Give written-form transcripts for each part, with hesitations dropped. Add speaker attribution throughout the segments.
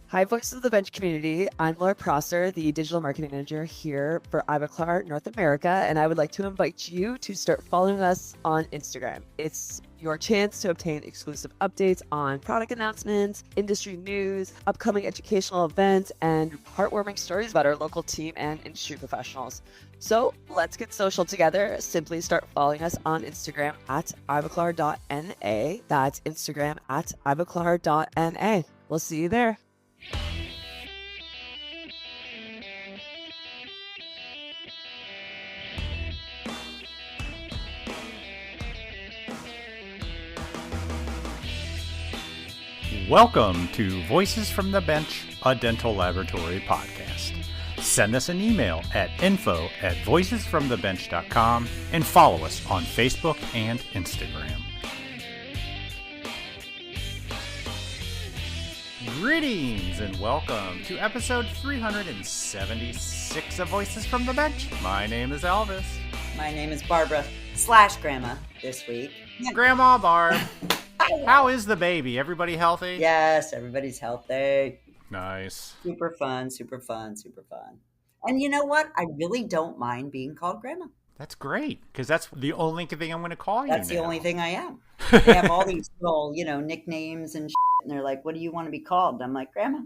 Speaker 1: Hi, Voices of the Bench community. I'm Laura Prosser, the digital marketing manager here for Ivoclar North America, and I would like to invite you to start following us on Instagram. It's your chance to obtain exclusive updates on product announcements, industry news, upcoming educational events, and heartwarming stories about our local team and industry professionals. So let's get social together. Simply start following us on Instagram at ivoclar.na. That's Instagram at ivoclar.na. We'll see you there.
Speaker 2: Welcome to Voices from the Bench, a dental laboratory podcast. Send us an email at info@voicesfromthebench.com and follow us on Facebook and Instagram. Greetings and welcome to episode 376 of Voices from the Bench. My name is Elvis.
Speaker 3: My name is Barbara / Grandma this week.
Speaker 2: Grandma Barb. How is the baby? Everybody healthy?
Speaker 3: Yes, everybody's healthy.
Speaker 2: Nice.
Speaker 3: Super fun, super fun, super fun. And you know what? I really don't mind being called Grandma.
Speaker 2: That's great, because that's the only thing I'm going to call you
Speaker 3: That's
Speaker 2: now.
Speaker 3: the only thing I am. They have all these little, nicknames and shit, and they're like, what do you want to be called? And I'm like, Grandma.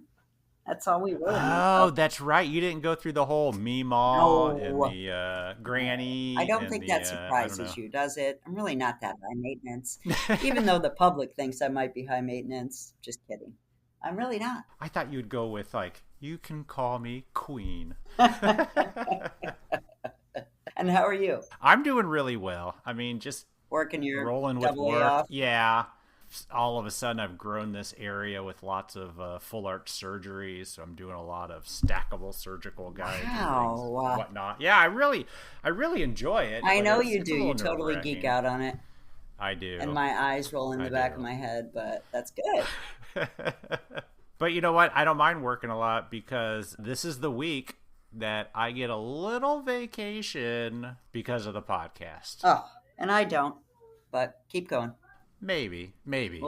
Speaker 3: That's all we really
Speaker 2: Oh, that's right. You didn't go through the whole Meemaw and the Granny.
Speaker 3: I don't think that surprises you, does it? I'm really not that high maintenance. Even though the public thinks I might be high maintenance. Just kidding. I'm really not.
Speaker 2: I thought you'd go with, you can call me Queen.
Speaker 3: And how are you?
Speaker 2: I'm doing really well. I mean, just
Speaker 3: working your
Speaker 2: rolling with work.
Speaker 3: Off.
Speaker 2: Yeah. All of a sudden, I've grown this area with lots of full arch surgeries, so I'm doing a lot of stackable surgical guides and whatnot. Yeah, I really enjoy it.
Speaker 3: I know you do. You totally geek out on it.
Speaker 2: I do.
Speaker 3: And my eyes roll in the back of my head, but that's good.
Speaker 2: But you know what? I don't mind working a lot because this is the week that I get a little vacation because of the podcast.
Speaker 3: Oh, and I don't, but keep going.
Speaker 2: Maybe.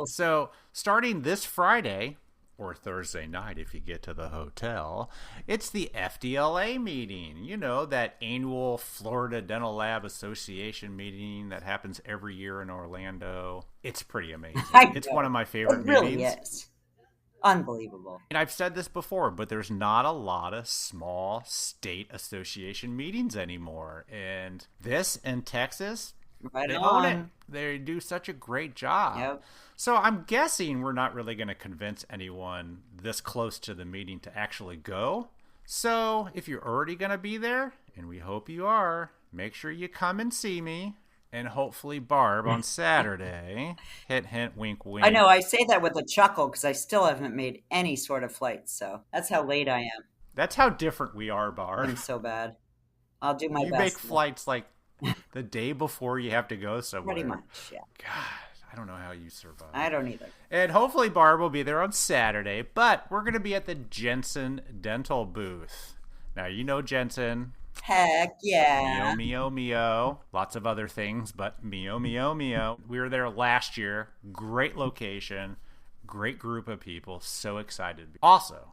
Speaker 2: So starting this Friday, or Thursday night if you get to the hotel, it's the FDLA meeting. You know, that annual Florida Dental Lab Association meeting that happens every year in Orlando. It's pretty amazing. It's one of my favorite meetings.
Speaker 3: It really is. Unbelievable.
Speaker 2: And I've said this before, but there's not a lot of small state association meetings anymore. And this in Texas...
Speaker 3: Right
Speaker 2: they
Speaker 3: on.
Speaker 2: own it. They do such a great job.
Speaker 3: Yep.
Speaker 2: So I'm guessing we're not really going to convince anyone this close to the meeting to actually go. So if you're already going to be there, and we hope you are, make sure you come and see me. And hopefully Barb on Saturday. Hint, hint, wink, wink.
Speaker 3: I know, I say that with a chuckle because I still haven't made any sort of flight. So that's how late I am.
Speaker 2: That's how different we are, Barb.
Speaker 3: I'm so bad. I'll do my best.
Speaker 2: You make flights the day before you have to go somewhere.
Speaker 3: Pretty much, yeah.
Speaker 2: God, I don't know how you survive.
Speaker 3: I don't either.
Speaker 2: And hopefully Barb will be there on Saturday, but we're going to be at the Jensen Dental booth. Now, you know Jensen.
Speaker 3: Heck yeah.
Speaker 2: Mio, mio, mio. Lots of other things, but mio, mio, mio. We were there last year. Great location. Great group of people. So excited. Also,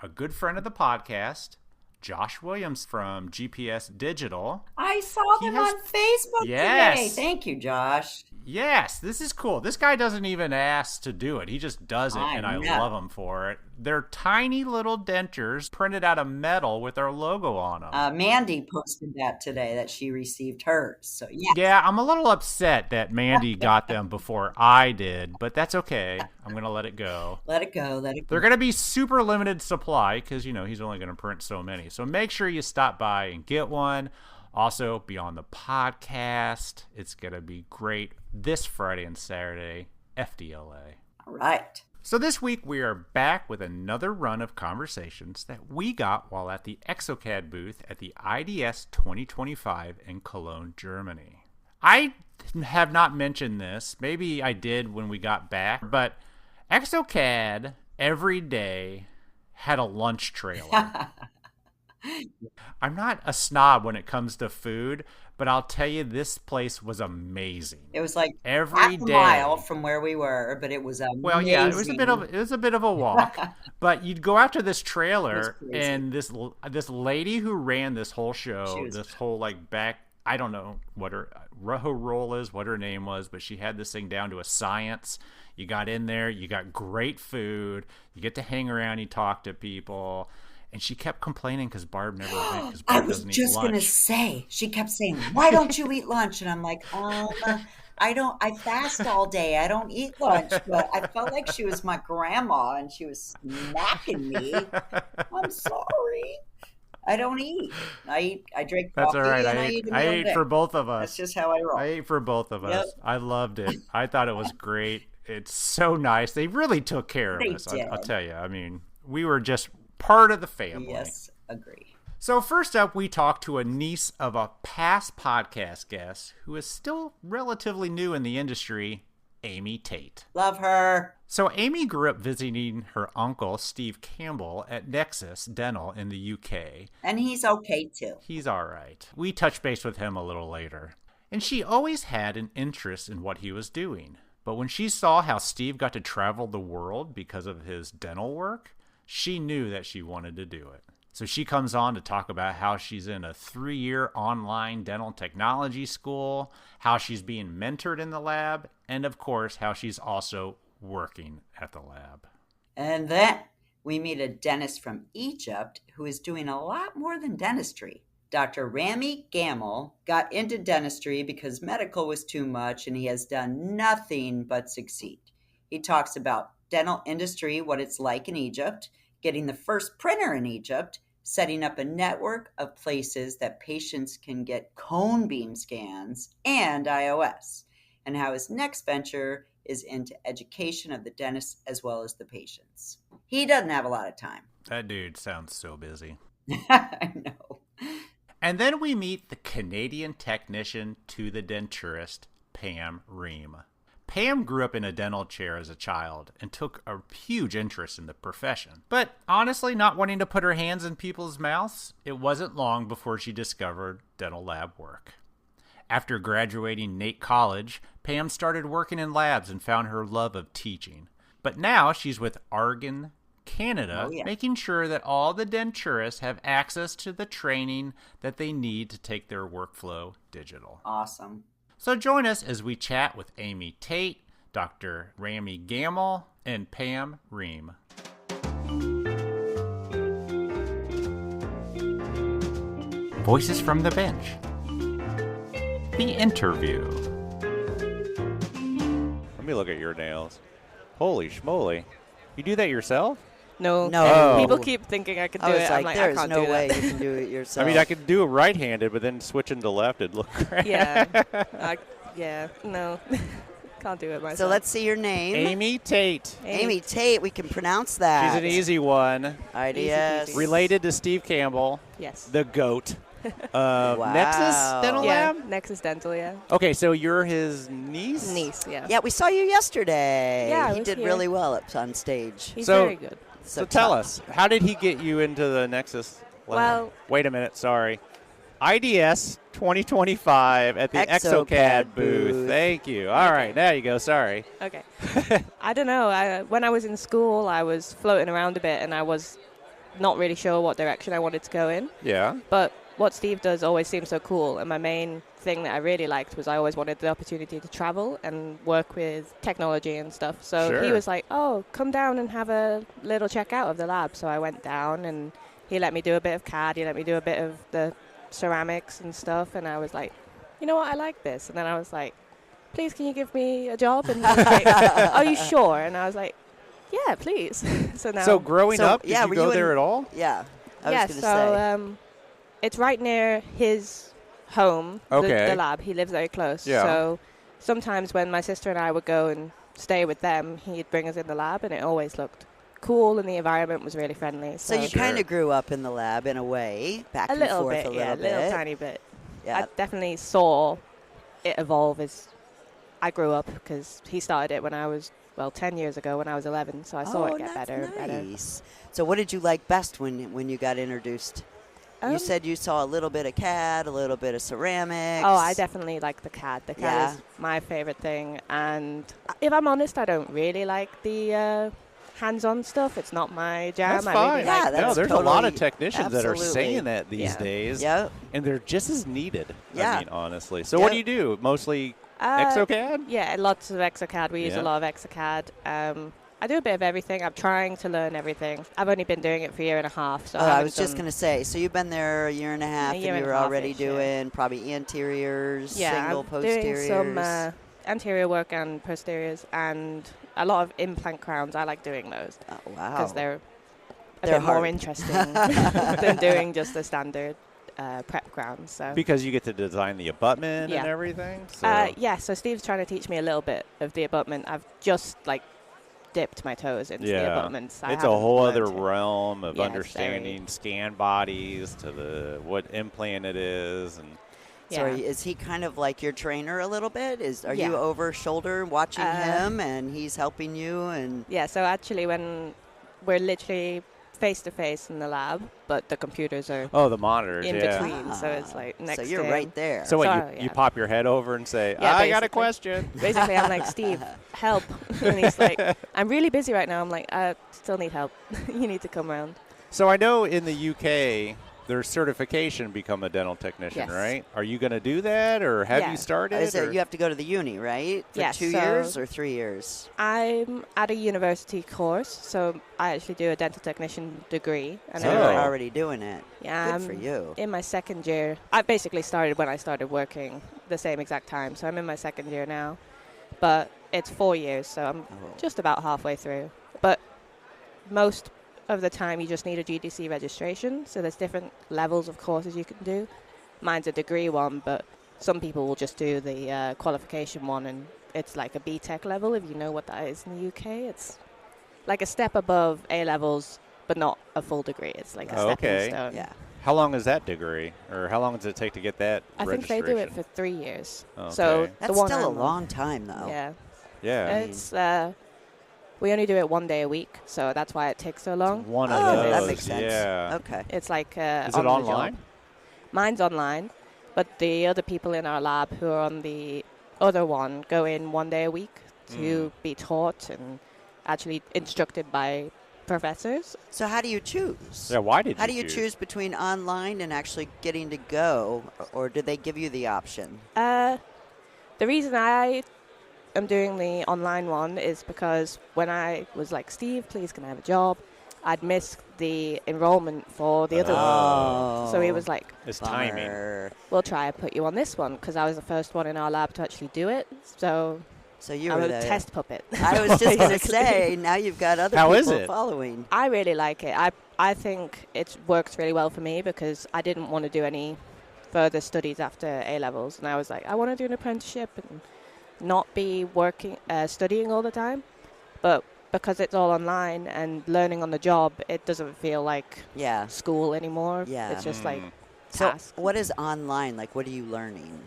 Speaker 2: a good friend of the podcast, Josh Williams from GPS Digital.
Speaker 3: I saw them on Facebook today. Thank you, Josh.
Speaker 2: Yes, this is cool. This guy doesn't even ask to do it. He just does it, and I love him for it. They're tiny little dentures printed out of metal with our logo on them.
Speaker 3: Mandy posted that today, that she received hers. So
Speaker 2: yeah, I'm a little upset that Mandy got them before I did, but that's okay. I'm going to let it go.
Speaker 3: Let it go.
Speaker 2: They're going to be super limited supply because, he's only going to print so many. So make sure you stop by and get one. Also, be on the podcast. It's going to be great this Friday and Saturday, FDLA.
Speaker 3: All right.
Speaker 2: So this week we are back with another run of conversations that we got while at the EXOCAD booth at the IDS 2025 in Cologne, Germany. I have not mentioned this. Maybe I did when we got back, but EXOCAD every day had a lunch trailer. I'm not a snob when it comes to food, but I'll tell you, this place was amazing.
Speaker 3: It was like
Speaker 2: Every
Speaker 3: half a
Speaker 2: day.
Speaker 3: mile from where we were, but it was amazing.
Speaker 2: Well, yeah, it was a bit of a walk, but you'd go out to this trailer,
Speaker 3: crazy.
Speaker 2: and this lady who ran this whole show, this whole like back, I don't know what her role is, what her name was, but she had this thing down to a science. You got in there, you got great food, you get to hang around, you talk to people. And she kept complaining because Barb never went. Because Barb doesn't eat lunch. I was just
Speaker 3: going to say, she kept saying, why don't you eat lunch? And I'm like, I fast all day. I don't eat lunch. But I felt like she was my grandma and she was smacking me. I'm sorry. I don't eat. I drink coffee.
Speaker 2: That's all right.
Speaker 3: And I
Speaker 2: ate for both of us.
Speaker 3: That's just how I roll.
Speaker 2: I ate for both of us. I loved it. I thought it was great. It's so nice. They really took care of us. I'll tell you. I mean, we were just part of the family.
Speaker 3: Yes, agree.
Speaker 2: So first up, we talked to a niece of a past podcast guest who is still relatively new in the industry, Amy Tate.
Speaker 3: Love her.
Speaker 2: So Amy grew up visiting her uncle, Steve Campbell, at Nexus Dental in the UK.
Speaker 3: And he's okay, too.
Speaker 2: He's all right. We touched base with him a little later. And she always had an interest in what he was doing. But when she saw how Steve got to travel the world because of his dental work, she knew that she wanted to do it. So she comes on to talk about how she's in a 3-year online dental technology school, how she's being mentored in the lab, and of course, how she's also working at the lab.
Speaker 3: And then we meet a dentist from Egypt who is doing a lot more than dentistry. Dr. Rami Gamil got into dentistry because medical was too much, and he has done nothing but succeed. He talks about dental industry, what it's like in Egypt, getting the first printer in Egypt, setting up a network of places that patients can get cone beam scans, and iOS, and how his next venture is into education of the dentists as well as the patients. He doesn't have a lot of time.
Speaker 2: That dude sounds so busy.
Speaker 3: I know.
Speaker 2: And then we meet the Canadian technician to the denturist, Pam Rehm. Pam grew up in a dental chair as a child and took a huge interest in the profession. But honestly, not wanting to put her hands in people's mouths, it wasn't long before she discovered dental lab work. After graduating Nate College, Pam started working in labs and found her love of teaching. But now she's with Argon, Canada, making sure that all the denturists have access to the training that they need to take their workflow digital.
Speaker 3: Awesome.
Speaker 2: So join us as we chat with Amy Tate, Dr. Rami Gamil, and Pam Rehm. Voices from the Bench. The interview.
Speaker 4: Let me look at your nails. Holy schmoly. You do that yourself?
Speaker 5: No.
Speaker 4: Oh.
Speaker 5: People keep thinking I can do it. I'm like, I can't do
Speaker 6: way
Speaker 5: that.
Speaker 6: you can do it yourself.
Speaker 4: I mean, I could do it right-handed, but then switching to left, it'd look great.
Speaker 5: Yeah. No. Can't do it myself.
Speaker 6: So let's see your name.
Speaker 4: Amy Tate.
Speaker 6: Amy Tate. We can pronounce that.
Speaker 4: She's an easy one.
Speaker 6: IDS.
Speaker 5: Easy.
Speaker 4: Related to Steve Campbell.
Speaker 5: Yes.
Speaker 4: The GOAT.
Speaker 6: Wow.
Speaker 4: Nexus Dental Lab?
Speaker 5: Nexus Dental, yeah.
Speaker 4: Okay, so you're his niece?
Speaker 5: Niece, yeah.
Speaker 6: Yeah, we saw you yesterday.
Speaker 5: Yeah,
Speaker 6: he did really well up on stage.
Speaker 5: He's very good.
Speaker 4: So tell us, how did he get you into the Nexus Lab?
Speaker 5: Well,
Speaker 4: wait a minute, sorry. IDS 2025 at the EXOCAD booth. Thank you. All right, there you go. Sorry.
Speaker 5: Okay. I don't know. When I was in school, I was floating around a bit, and I was not really sure what direction I wanted to go in.
Speaker 4: Yeah.
Speaker 5: But what Steve does always seems so cool, and my main thing that I really liked was I always wanted the opportunity to travel and work with technology and stuff. So he was like, oh, come down and have a little check out of the lab. So I went down, and he let me do a bit of CAD. He let me do a bit of the ceramics and stuff. And I was like, you know what, I like this. And then I was like, please, can you give me a job? And he was like, are you sure? And I was like, yeah, please. So
Speaker 4: growing up, did you go there at all?
Speaker 6: Yeah. I was
Speaker 5: so
Speaker 6: say.
Speaker 5: It's right near his home, the lab. He lives very close.
Speaker 4: Yeah.
Speaker 5: So sometimes when my sister and I would go and stay with them, he'd bring us in the lab, and it always looked cool, and the environment was really friendly.
Speaker 6: So you kind of grew up in the lab in a way, back and forth a little bit.
Speaker 5: A little tiny bit.
Speaker 6: Yeah.
Speaker 5: I definitely saw it evolve as I grew up, because he started it when I was, 10 years ago when I was 11, so I saw it get better and better.
Speaker 6: So what did you like best when you got introduced You said you saw a little bit of CAD, a little bit of ceramics.
Speaker 5: Oh, I definitely like the CAD. The CAD is my favorite thing. And if I'm honest, I don't really like the hands-on stuff. It's not my jam.
Speaker 4: That's fine.
Speaker 6: There's
Speaker 4: a lot of technicians that are saying that these
Speaker 5: Yeah.
Speaker 4: days.
Speaker 6: Yep.
Speaker 4: And they're just as needed.
Speaker 6: Yeah.
Speaker 4: I mean, honestly. So what do you do? Mostly EXOCAD?
Speaker 5: Yeah, lots of EXOCAD. We use a lot of EXOCAD. I do a bit of everything. I'm trying to learn everything. I've only been doing it for a year and a half. So
Speaker 6: I was just going to say, so you've been there a year and a half, and you're already doing probably anteriors, single, posteriors.
Speaker 5: Yeah, I'm doing some anterior work and posteriors, and a lot of implant crowns. I like doing those.
Speaker 6: Oh, wow.
Speaker 5: Because they're a bit more interesting than doing just the standard prep crown. So
Speaker 4: because you get to design the abutment and everything?
Speaker 5: So Steve's trying to teach me a little bit of the abutment. I've just, dipped my toes into the abutments.
Speaker 4: It's a whole other realm of understanding scan bodies to what implant it is. And
Speaker 6: so is he kind of like your trainer a little bit? Are you over shoulder watching him and he's helping you? And
Speaker 5: so actually when we're literally face-to-face in the lab, but the computers are
Speaker 4: the monitors
Speaker 5: in between, so it's next
Speaker 6: so you're right there.
Speaker 4: So you pop your head over and say, I got a question.
Speaker 5: Basically, I'm like, Steve, help. And he's like, I'm really busy right now. I'm like, I still need help. You need to come around.
Speaker 4: So I know in the UK, there's certification to become a dental technician, right? Are you going to do that, or have you started?
Speaker 6: You have to go to the uni, right? For 2 years or 3 years?
Speaker 5: I'm at a university course, so I actually do a dental technician degree. And
Speaker 6: so you're already doing it.
Speaker 5: Yeah,
Speaker 6: good for you.
Speaker 5: In my second year. I basically started when I started working the same exact time, so I'm in my second year now. But it's 4 years, so I'm just about halfway through. But most of the time you just need a GDC registration, so there's different levels of courses you can do. Mine's a degree one, but some people will just do the qualification one, and it's like a BTEC level, if you know what that is in the UK. It's like a step above A levels, but not a full degree. It's like a stepping stone.
Speaker 6: Yeah.
Speaker 4: How long is that degree, or how long does it take to get that registration?
Speaker 5: I think they do it for 3 years.
Speaker 4: Okay.
Speaker 5: So
Speaker 6: that's still a long time, though.
Speaker 5: Yeah.
Speaker 4: Yeah.
Speaker 5: It's we only do it 1 day a week, so that's why it takes so long.
Speaker 4: It's one of those.
Speaker 6: That makes sense.
Speaker 4: Yeah.
Speaker 6: Okay.
Speaker 5: It's like
Speaker 4: is it online?
Speaker 5: Mine's online, but the other people in our lab who are on the other one go in 1 day a week to be taught and actually instructed by professors.
Speaker 6: So how do you choose?
Speaker 4: Yeah, why did
Speaker 6: How do you choose between online and actually getting to go, or did they give you the option?
Speaker 5: The reason I am doing the online one is because when I was like, Steve, please can I have a job, I'd missed the enrollment for the other one. So he was like,
Speaker 4: it's timing.
Speaker 5: We'll try and put you on this one, because I was the first one in our lab to actually do it. So
Speaker 6: you
Speaker 5: I'm
Speaker 6: were
Speaker 5: a test puppet.
Speaker 6: I was just going to say, now you've got other people following.
Speaker 5: I really like it. I think it works really well for me, because I didn't want to do any further studies after A-levels. And I was like, I want to do an apprenticeship and not be studying all the time. But because it's all online and learning on the job, it doesn't feel like school anymore.
Speaker 6: Yeah.
Speaker 5: It's just like
Speaker 6: tasks. So what is online? Like, what are you learning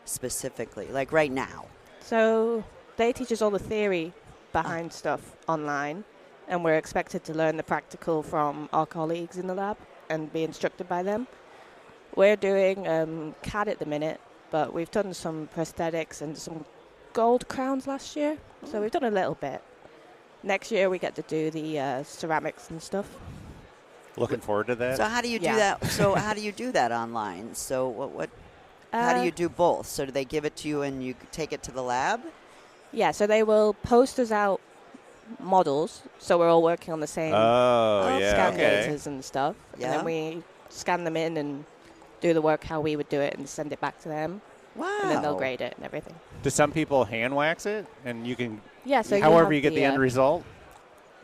Speaker 6: specifically, like right now?
Speaker 5: So they teach us all the theory behind stuff online, and we're expected to learn the practical from our colleagues in the lab and be instructed by them. We're doing CAD at the minute, but we've done some prosthetics and some gold crowns last year, so we've done a little bit. Next year we get to do the ceramics and stuff.
Speaker 4: Looking forward to that.
Speaker 6: So how do you do that? So how do you do that online? So what how do you do both? So do they give it to you and you take it to the lab?
Speaker 5: Yeah, so they will post us out models, so we're all working on the same scan datas and stuff. And then we scan them in and do the work how we would do it and send it back to them.
Speaker 6: Wow.
Speaker 5: And then they'll grade it and everything.
Speaker 4: Do some people hand wax it, and you can?
Speaker 5: Yeah. So
Speaker 4: however you get the end result.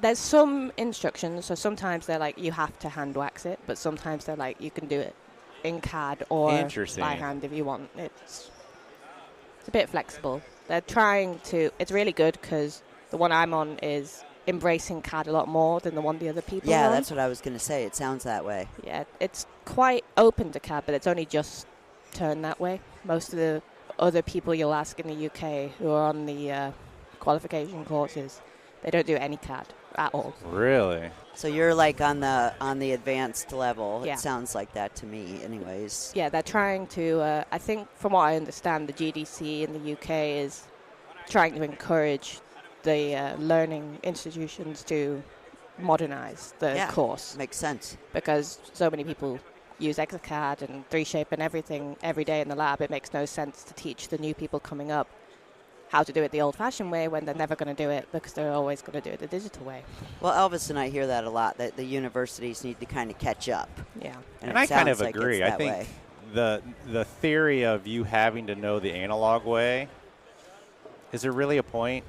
Speaker 5: There's some instructions. So sometimes they're like you have to hand wax it, but sometimes they're like you can do it in CAD or by hand if you want. It's a bit flexible. They're trying to. It's really good because the one I'm on is embracing CAD a lot more than the one the other people are on.
Speaker 6: That's what I was going to say. It sounds that way.
Speaker 5: Yeah, it's quite open to CAD, but it's only just turned that way. Most of the other people you'll ask in the UK who are on the qualification courses, they don't do any CAD. at all.
Speaker 4: Really?
Speaker 6: So you're like on the advanced level.
Speaker 5: Yeah.
Speaker 6: It sounds like that to me, anyways.
Speaker 5: Yeah, they're trying to, I think from what I understand, the GDC in the UK is trying to encourage the learning institutions to modernize the course.
Speaker 6: Makes sense.
Speaker 5: Because so many people use EXOCAD and 3Shape and everything every day in the lab, it makes no sense to teach the new people coming up how to do it the old-fashioned way when they're never going to do it because they're always going to do it the digital way.
Speaker 6: Well, Elvis and I hear that a lot, that the universities need to kind of catch up.
Speaker 5: Yeah.
Speaker 6: And
Speaker 4: I kind of
Speaker 6: like
Speaker 4: agree. I think
Speaker 6: way.
Speaker 4: the theory of you having to know the analog way, is there really a point?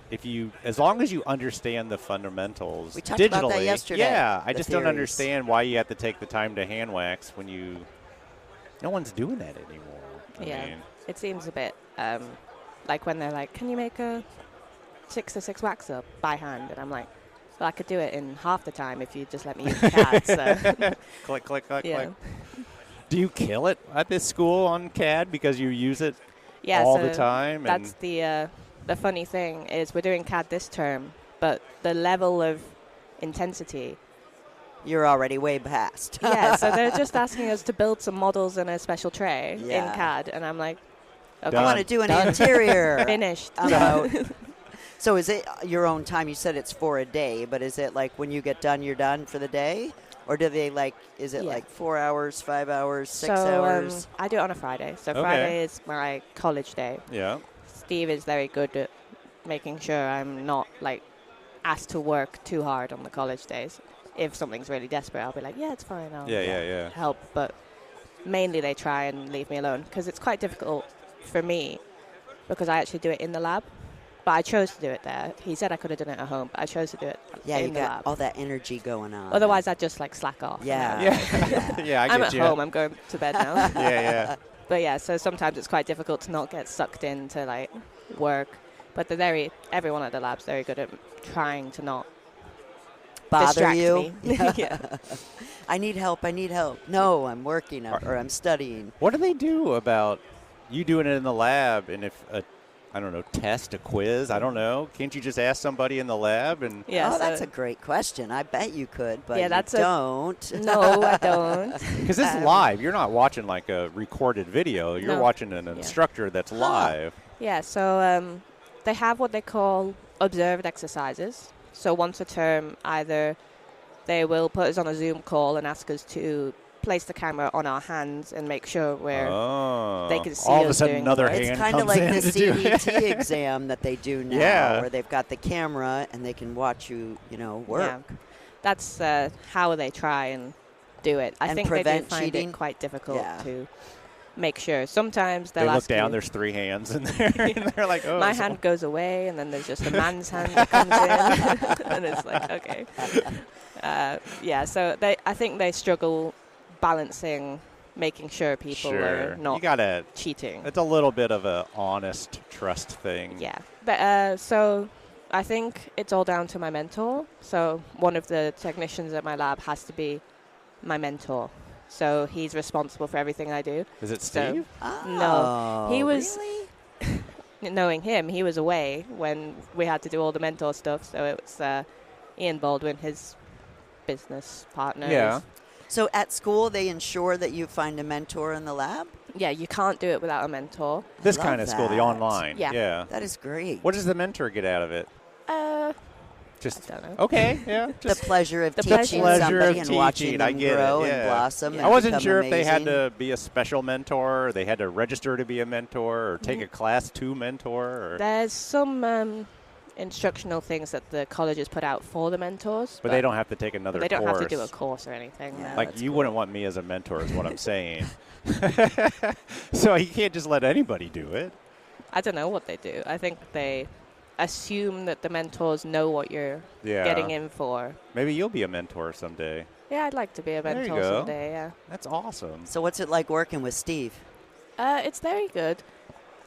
Speaker 4: As long as you understand the fundamentals
Speaker 6: we talked
Speaker 4: digitally,
Speaker 6: about that yesterday.
Speaker 4: Yeah, I just don't
Speaker 6: theories.
Speaker 4: understand why you have to take the time to hand wax when no one's doing that anymore. I mean,
Speaker 5: it seems a bit like when they're like, can you make a 6-to-6 wax up by hand? And I'm like, well, I could do it in half the time if you just let me use CAD. So.
Speaker 4: click, click, click, click. Do you kill it at this school on CAD because you use it all the time?
Speaker 5: That's the funny thing is we're doing CAD this term, but the level of intensity.
Speaker 6: You're already way past.
Speaker 5: Yeah, so they're just asking us to build some models in a special tray in CAD. And I'm like, okay.
Speaker 6: I want to do an interior.
Speaker 5: Finished.
Speaker 6: I'm out. So is it your own time? You said it's for a day, but is it like when you get done, you're done for the day? Or do they is it like 4 hours, 5 hours, 6 hours?
Speaker 5: I do it on a Friday. So Friday is my college day.
Speaker 4: Yeah.
Speaker 5: Steve is very good at making sure I'm not asked to work too hard on the college days. If something's really desperate, I'll be like, yeah, it's fine. I'll help. But mainly they try and leave me alone because it's quite difficult for me because I actually do it in the lab. But I chose to do it there. He said I could have done it at home, but I chose to do it in the lab. Yeah, you got
Speaker 6: all that energy going on.
Speaker 5: Otherwise, I'd just slack off.
Speaker 6: Yeah.
Speaker 4: Yeah, I get
Speaker 5: I'm at home. I'm going to bed now.
Speaker 4: Yeah.
Speaker 5: But yeah, so sometimes it's quite difficult to not get sucked into work. But everyone at the lab's very good at trying to not
Speaker 6: bother
Speaker 5: distract
Speaker 6: you.
Speaker 5: Me. Yeah.
Speaker 6: I need help. No, I'm working or I'm studying.
Speaker 4: What do they do about you doing it in the lab? And if a quiz? I don't know. Can't you just ask somebody in the lab? And
Speaker 6: that's a great question. I bet you could, but don't.
Speaker 5: No, I don't.
Speaker 4: Because it's live. You're not watching like a recorded video. You're watching an instructor that's live.
Speaker 5: Yeah, so they have what they call observed exercises. So once a term, either they will put us on a Zoom call and ask us to place the camera on our hands and make sure they can see
Speaker 4: all of a
Speaker 5: us
Speaker 4: sudden
Speaker 5: doing
Speaker 4: another
Speaker 5: work.
Speaker 4: hand
Speaker 6: It's kind of
Speaker 4: comes
Speaker 6: like
Speaker 4: in
Speaker 6: the
Speaker 4: to do
Speaker 6: CBCT exam that they do now, where they've got the camera and they can watch you, work.
Speaker 5: Yeah. That's how they try and do it. I think they do find
Speaker 6: cheating.
Speaker 5: it quite difficult to make sure. Sometimes they'll
Speaker 4: look
Speaker 5: ask
Speaker 4: down,
Speaker 5: you,
Speaker 4: there's 3 hands in there, and they're like, oh.
Speaker 5: my hand goes away, and then there's just a man's hand that comes in, and it's like, okay. So I think they struggle balancing making sure people are not cheating.
Speaker 4: It's a little bit of a honest trust thing.
Speaker 5: Yeah. But so I think it's all down to my mentor. So one of the technicians at my lab has to be my mentor. So he's responsible for everything I do.
Speaker 4: Is it Steve?
Speaker 5: No. He was,
Speaker 6: really?
Speaker 5: Knowing him, he was away when we had to do all the mentor stuff. So it was Ian Baldwin, his business partner.
Speaker 4: Yeah.
Speaker 6: So at school, they ensure that you find a mentor in the lab?
Speaker 5: Yeah, you can't do it without a mentor.
Speaker 4: This kind of school, the online.
Speaker 5: Yeah.
Speaker 6: That is great.
Speaker 4: What does the mentor get out of it?
Speaker 5: Just
Speaker 4: I don't know. Okay, yeah.
Speaker 6: The pleasure of
Speaker 5: teaching
Speaker 6: somebody and watching them grow and blossom.
Speaker 4: I wasn't sure if they had to be a special mentor, or they had to register to be a mentor, or take a class to mentor. Or
Speaker 5: there's some instructional things that the colleges put out for the mentors.
Speaker 4: But they don't have to take another course.
Speaker 5: They don't have to do a course or anything.
Speaker 6: Yeah,
Speaker 4: like, you wouldn't want me as a mentor is what I'm saying. So you can't just let anybody do it.
Speaker 5: I don't know what they do. I think they assume that the mentors know what you're getting in for.
Speaker 4: Maybe you'll be a mentor someday.
Speaker 5: Yeah, I'd like to be a mentor someday, yeah.
Speaker 4: That's awesome.
Speaker 6: So what's it like working with Steve?
Speaker 5: It's very good.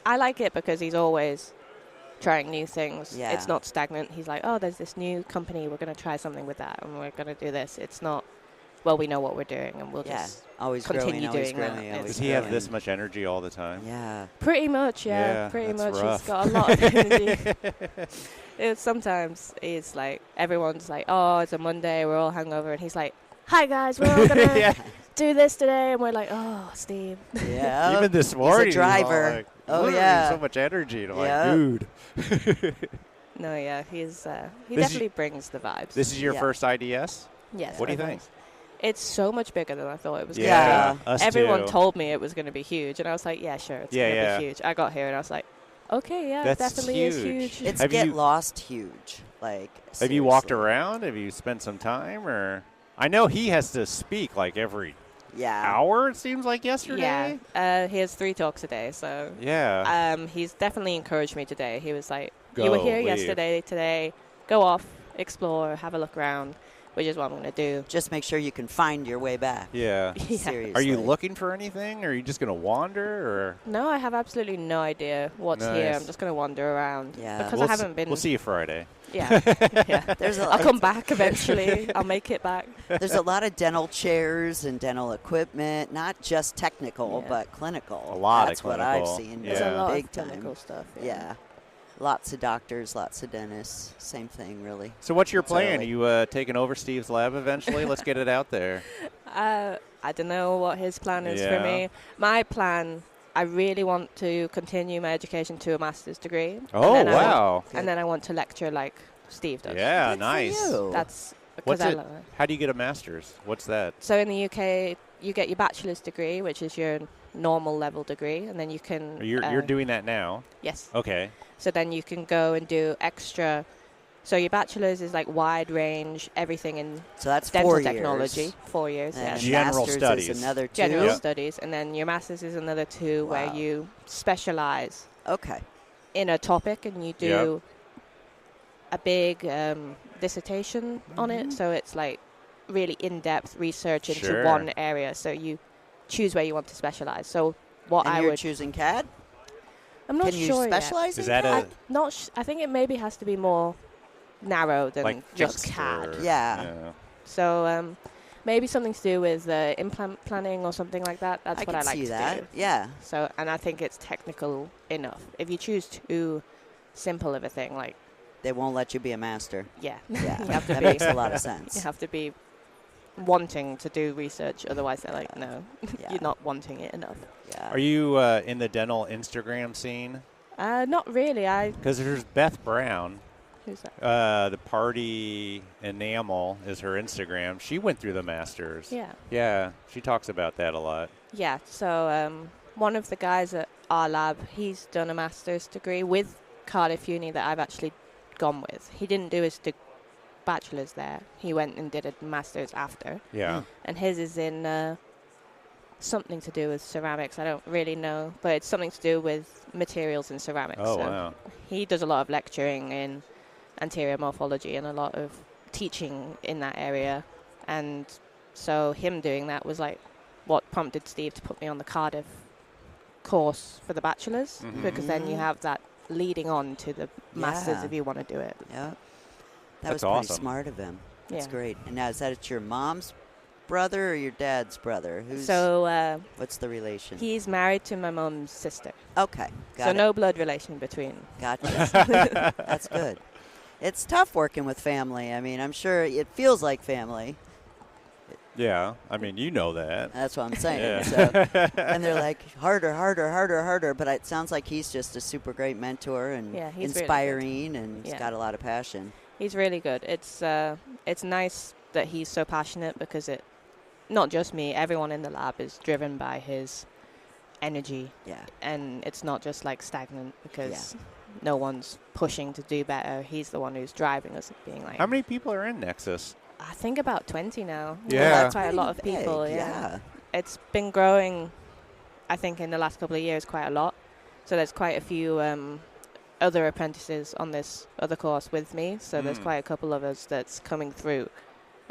Speaker 5: I like it because he's always trying new things.
Speaker 6: Yeah.
Speaker 5: It's not stagnant. He's like, oh, there's this new company. We're going to try something with that, and we're going to do this. It's not well, we know what we're doing, and we'll just
Speaker 6: always
Speaker 5: continue
Speaker 6: growing,
Speaker 5: doing that.
Speaker 6: Always
Speaker 4: Does he have this much energy all the time?
Speaker 6: Yeah.
Speaker 5: Pretty much, pretty much.
Speaker 4: Rough.
Speaker 5: He's got a lot of energy. Sometimes it's like, everyone's like, oh, it's a Monday, we're all hungover, and he's like, hi guys, we're all gonna do this today, and we're like, oh, Steve.
Speaker 6: Yeah.
Speaker 4: Even this morning,
Speaker 6: he's a driver.
Speaker 4: Like,
Speaker 6: oh yeah.
Speaker 4: So much energy. And I'm like, dude.
Speaker 5: No, yeah, he definitely brings the vibes.
Speaker 4: This is your first IDS?
Speaker 5: Yes.
Speaker 4: What do you think?
Speaker 5: It's so much bigger than I thought it was going
Speaker 6: to
Speaker 5: be. Everyone told me it was going to be huge, and I was like, yeah, sure, it's going to be huge. I got here, and I was like, okay, yeah,
Speaker 4: that's
Speaker 5: it definitely is huge.
Speaker 6: It's get lost huge. Like, seriously.
Speaker 4: Have you walked around? Have you spent some time? Or I know he has to speak like every hour, it seems like yesterday.
Speaker 5: Yeah, he has 3 talks a day, so he's definitely encouraged me today. He was like, you were here yesterday, today, go off, explore, have a look around, which is what I'm going to do.
Speaker 6: Just make sure you can find your way back.
Speaker 4: Yeah.
Speaker 6: Seriously.
Speaker 4: Are you looking for anything, or are you just going to wander? Or
Speaker 5: no, I have absolutely no idea what's here. I'm just going to wander around.
Speaker 6: Yeah.
Speaker 5: Because I haven't been.
Speaker 4: We'll see you Friday.
Speaker 5: Yeah. I'll come back eventually. I'll make it back.
Speaker 6: There's a lot of dental chairs and dental equipment, not just technical, but clinical.
Speaker 4: A lot
Speaker 6: That's
Speaker 4: of clinical.
Speaker 6: What I've seen.
Speaker 5: There's a lot
Speaker 6: big
Speaker 5: of clinical stuff.
Speaker 6: Yeah. Lots of doctors, lots of dentists. Same thing, really.
Speaker 4: So what's your plan? Are you taking over Steve's lab eventually? Let's get it out there.
Speaker 5: I don't know what his plan is for me. My plan, I really want to continue my education to a master's degree.
Speaker 4: Oh, wow.
Speaker 5: And then I want to lecture like Steve does.
Speaker 4: Yeah,
Speaker 6: Good
Speaker 4: nice.
Speaker 6: for you.
Speaker 5: That's
Speaker 4: What's
Speaker 5: because
Speaker 4: it? How do you get a master's? What's that?
Speaker 5: So in the UK, you get your bachelor's degree, which is your normal level degree, and then you can...
Speaker 4: You're doing that now?
Speaker 5: Yes.
Speaker 4: Okay.
Speaker 5: So then you can go and do extra... So your bachelor's is like wide range, everything in dental
Speaker 6: 4
Speaker 5: technology.
Speaker 6: years.
Speaker 5: 4 years,
Speaker 6: and
Speaker 4: General
Speaker 6: master's
Speaker 4: studies.
Speaker 6: Is another 2.
Speaker 5: General studies, and then your master's is another 2 where you specialize in a topic, and you do a big dissertation on it. So it's like really in-depth research into one area. So you choose where you want to specialize. So what
Speaker 6: and
Speaker 5: I
Speaker 6: you're
Speaker 5: would
Speaker 6: choosing CAD.
Speaker 5: I'm not
Speaker 6: Can
Speaker 5: sure
Speaker 6: you specialize
Speaker 4: yet.
Speaker 6: in CAD?
Speaker 5: I think it maybe has to be more narrow than
Speaker 4: like
Speaker 5: just CAD.
Speaker 6: Yeah.
Speaker 5: So maybe something to do with implant planning or something like that. That's what I like to do.
Speaker 6: Yeah.
Speaker 5: So, and I think it's technical enough. If you choose too simple of a thing, like
Speaker 6: they won't let you be a master.
Speaker 5: Yeah.
Speaker 6: You have to that makes a lot of sense.
Speaker 5: You have to be wanting to do research, otherwise they're like, no, you're not wanting it enough.
Speaker 6: Yeah.
Speaker 4: Are you in the dental Instagram scene?
Speaker 5: Not really.
Speaker 4: Because there's Beth Brown.
Speaker 5: Who's that?
Speaker 4: The Party Enamel is her Instagram. She went through the masters.
Speaker 5: Yeah.
Speaker 4: Yeah, she talks about that a lot.
Speaker 5: Yeah, so one of the guys at our lab, he's done a master's degree with Cardiff Uni that I've actually gone with. He didn't do his bachelor's there. He went and did a master's after.
Speaker 4: Yeah.
Speaker 5: And his is in something to do with ceramics. I don't really know, but it's something to do with materials and ceramics.
Speaker 4: Oh,
Speaker 5: so
Speaker 4: wow.
Speaker 5: He does a lot of lecturing in anterior morphology and a lot of teaching in that area. And so him doing that was like what prompted Steve to put me on the Cardiff course for the bachelor's, because then you have that leading on to the masters if you want to do it.
Speaker 6: Yeah.
Speaker 4: That's
Speaker 6: was
Speaker 4: awesome.
Speaker 6: Pretty smart of him. That's
Speaker 5: Yeah.
Speaker 6: great. And now, is that your mom's brother or your dad's brother?
Speaker 5: So
Speaker 6: what's the relation?
Speaker 5: he's married to my mom's sister.
Speaker 6: Okay.
Speaker 5: So no blood relation between.
Speaker 6: Gotcha. That's good. It's tough working with family. I mean, I'm sure it feels like family.
Speaker 4: Yeah, I mean, you know that.
Speaker 6: That's what I'm saying.
Speaker 4: Yeah.
Speaker 6: So, and they're like, harder. But it sounds like he's just a super great mentor and
Speaker 5: he's
Speaker 6: inspiring,
Speaker 5: really
Speaker 6: and he's got a lot of passion.
Speaker 5: He's really good. It's nice that he's so passionate, because it, not just me, everyone in the lab is driven by his energy.
Speaker 6: Yeah.
Speaker 5: And it's not just like stagnant, because no one's pushing to do better. He's the one who's driving us, being like...
Speaker 4: How many people are in Nexus?
Speaker 5: I think about 20 now.
Speaker 4: Yeah.
Speaker 5: That's quite a lot of
Speaker 6: big,
Speaker 5: people. Yeah. It's been growing, I think, in the last couple of years quite a lot. So there's quite a few other apprentices on this other course with me. So there's quite a couple of us that's coming through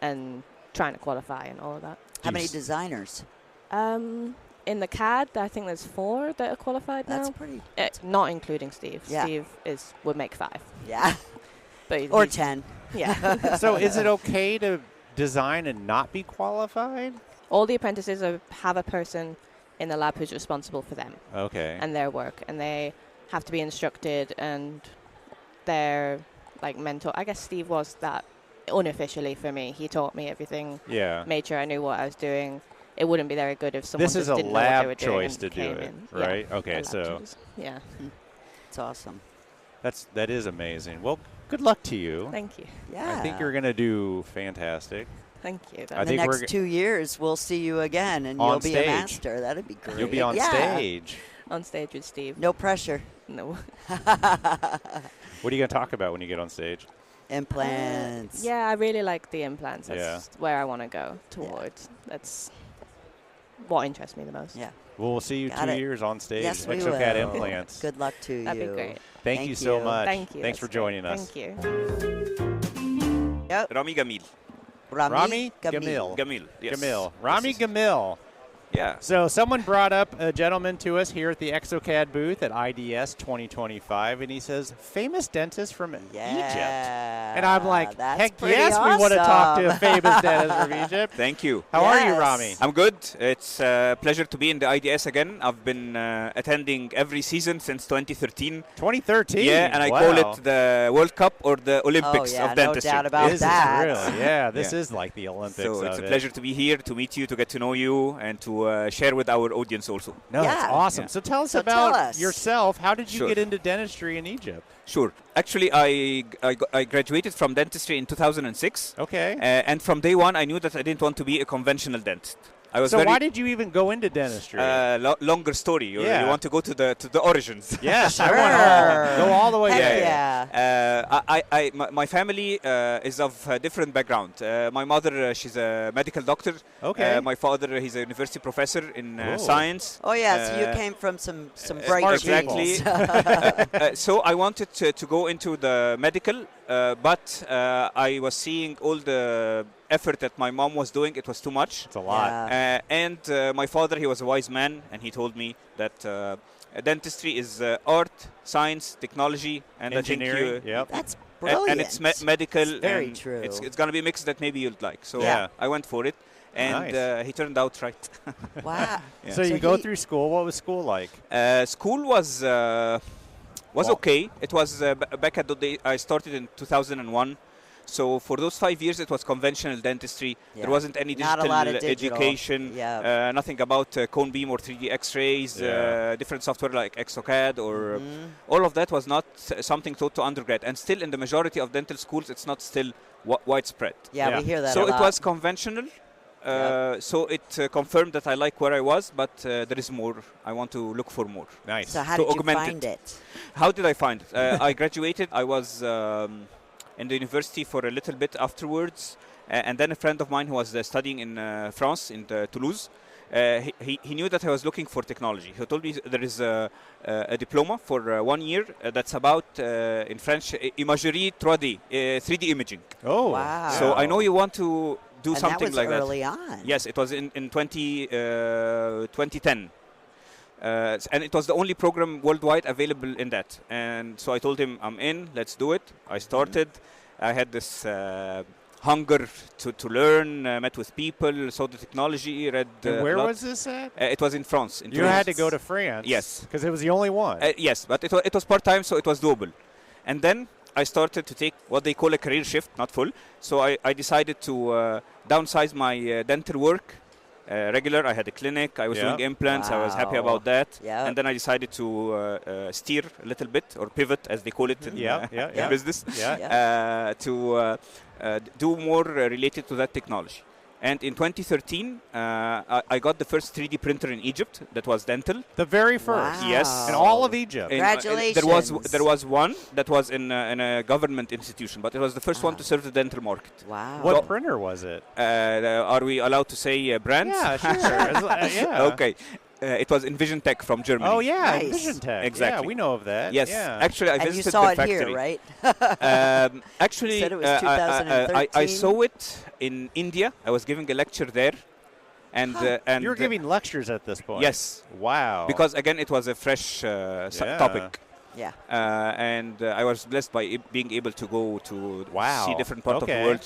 Speaker 5: and trying to qualify and all of that.
Speaker 6: How many designers?
Speaker 5: In the CAD, I think there's 4 that are qualified now.
Speaker 6: That's pretty...
Speaker 5: not including Steve.
Speaker 6: Yeah.
Speaker 5: Steve would make 5.
Speaker 6: Yeah.
Speaker 5: But
Speaker 6: or 10.
Speaker 5: Yeah.
Speaker 4: So is it okay to design and not be qualified?
Speaker 5: All the apprentices have a person in the lab who's responsible for them.
Speaker 4: Okay.
Speaker 5: And their work, and they have to be instructed, and their mentor. I guess Steve was that unofficially for me. He taught me everything.
Speaker 4: Yeah.
Speaker 5: Made sure I knew what I was doing. It wouldn't be very good if someone just didn't know what they were doing.
Speaker 4: This is a lab choice to do it, right?
Speaker 5: Yeah,
Speaker 4: okay, so
Speaker 5: yeah,
Speaker 6: it's awesome.
Speaker 4: That is amazing. Well, good luck to you.
Speaker 5: Thank you.
Speaker 6: Yeah,
Speaker 4: I think you're gonna do fantastic.
Speaker 5: Thank you.
Speaker 6: In the next 2 years, we'll see you again, and you'll be a master. That'd be great.
Speaker 4: You'll be on stage.
Speaker 5: On stage with Steve.
Speaker 6: No pressure.
Speaker 5: No.
Speaker 4: What are you gonna talk about when you get on stage?
Speaker 6: Implants.
Speaker 5: Yeah, I really like the implants. That's where I want to go towards. That's what interests me the most.
Speaker 6: Yeah.
Speaker 4: Well, we'll see you 2 years on stage.
Speaker 6: Yes, we
Speaker 4: EXOCAD
Speaker 6: will.
Speaker 4: implants.
Speaker 6: Good luck to you.
Speaker 5: That'd be great.
Speaker 4: Thank you so much.
Speaker 5: Thank you.
Speaker 4: Thanks for joining us.
Speaker 5: Thank you.
Speaker 6: Yep.
Speaker 7: Rami Gamil.
Speaker 4: Rami Gamil.
Speaker 7: Gamil. Yes.
Speaker 4: Gamil. Rami Gamil.
Speaker 7: Yeah.
Speaker 4: So someone brought up a gentleman to us here at the EXOCAD booth at IDS 2025, and he says, famous dentist from Egypt. And I'm like, heck yes,
Speaker 6: awesome.
Speaker 4: we want to talk to a famous dentist from Egypt.
Speaker 7: Thank you.
Speaker 4: How are you, Rami?
Speaker 7: I'm good. It's a pleasure to be in the IDS again. I've been attending every season since 2013.
Speaker 4: 2013?
Speaker 7: Yeah, and I call it the World Cup or the Olympics of dentistry.
Speaker 6: No doubt about that.
Speaker 4: Really? Yeah, this is like the Olympics.
Speaker 7: So it's a pleasure to be here, to meet you, to get to know you, and to share with our audience also.
Speaker 4: No, that's awesome.
Speaker 7: Yeah.
Speaker 4: So tell us about yourself. How did you get into dentistry in Egypt?
Speaker 7: Sure. Actually, I graduated from dentistry in 2006.
Speaker 4: Okay.
Speaker 7: And from day one, I knew that I didn't want to be a conventional dentist.
Speaker 4: So why did you even go into dentistry?
Speaker 7: Longer story. You want to go to the origins.
Speaker 4: Yes,
Speaker 6: sure.
Speaker 4: I want to go all the way
Speaker 7: there. My family is of a different background. My mother, she's a medical doctor.
Speaker 4: Okay.
Speaker 7: My father, he's a university professor in science.
Speaker 6: Oh yeah, so you came from some bright
Speaker 7: genes. Exactly. So I wanted to go into the medical, but I was seeing all the effort that my mom was doing. It was too much.
Speaker 4: It's a lot.
Speaker 7: And my father, he was a wise man, and he told me that dentistry is art, science, technology, and
Speaker 4: engineering.
Speaker 6: That's brilliant.
Speaker 7: And it's medical.
Speaker 6: It's very
Speaker 7: and
Speaker 6: true.
Speaker 7: It's going to be a mix that maybe you'd like. So I went for it, and he turned out right.
Speaker 6: Wow.
Speaker 4: So you go through school. What was school like?
Speaker 7: School was okay. It was back at the day I started in 2001. So for those 5 years, it was conventional dentistry. Yeah. There wasn't any digital education, nothing about cone beam or 3D X-rays, different software like EXOCAD or all of that was not something taught to undergrad. And still in the majority of dental schools, it's not still widespread.
Speaker 6: Yeah, we hear that
Speaker 7: So
Speaker 6: a lot.
Speaker 7: it was conventional. So it confirmed that I like where I was, but there is more. I want to look for more.
Speaker 4: Nice.
Speaker 6: So how did you find it?
Speaker 7: How did I find it? I graduated. I was in the university for a little bit afterwards, and then a friend of mine who was studying in France, in Toulouse, he knew that I was looking for technology. He told me there is a diploma for 1 year that's about, in French, imagerie 3D, 3D imaging.
Speaker 4: Oh,
Speaker 6: wow.
Speaker 7: So I know you want to do
Speaker 6: and
Speaker 7: something like that.
Speaker 6: That was early on.
Speaker 7: Yes, it was in 2010. And it was the only program worldwide available in that. And so I told him, I'm in, let's do it. I started. I had this hunger to learn, met with people, saw the technology, read
Speaker 4: and where was this at?
Speaker 7: It was in France.
Speaker 4: You had to go to France?
Speaker 7: Yes.
Speaker 4: Because it was the only one?
Speaker 7: Yes, but it was part-time, so it was doable. And then I started to take what they call a career shift, not full. So I decided to downsize my dental work. Regular, I had a clinic, I was doing implants, I was happy about that. And then I decided to steer a little bit, or pivot as they call it in business, to do more related to that technology. And in 2013, I got the first 3D printer in Egypt that was dental.
Speaker 4: The very first?
Speaker 6: Wow.
Speaker 7: Yes.
Speaker 4: In all of Egypt?
Speaker 6: Congratulations.
Speaker 7: There was one that was in a government institution, but it was the first one to serve the dental market.
Speaker 6: Wow.
Speaker 4: What printer was it?
Speaker 7: Are we allowed to say brands?
Speaker 4: Yeah, sure.
Speaker 7: Okay. It was Envision Tech from Germany.
Speaker 4: Oh, yeah,
Speaker 6: Nice.
Speaker 4: Envision Tech.
Speaker 7: Exactly.
Speaker 4: Yeah, we know of that.
Speaker 7: Yes.
Speaker 4: Yeah.
Speaker 7: Actually, I
Speaker 6: and
Speaker 7: visited
Speaker 6: you saw
Speaker 7: the
Speaker 6: it
Speaker 7: factory.
Speaker 6: here, right?
Speaker 7: Actually,
Speaker 6: Said it was 2013.
Speaker 7: I saw it in India. I was giving a lecture there. And
Speaker 4: you were giving lectures at this point?
Speaker 7: Yes.
Speaker 4: Wow.
Speaker 7: Because, again, it was a fresh topic.
Speaker 6: Yeah.
Speaker 7: And I was blessed by being able to go to see different parts of the world,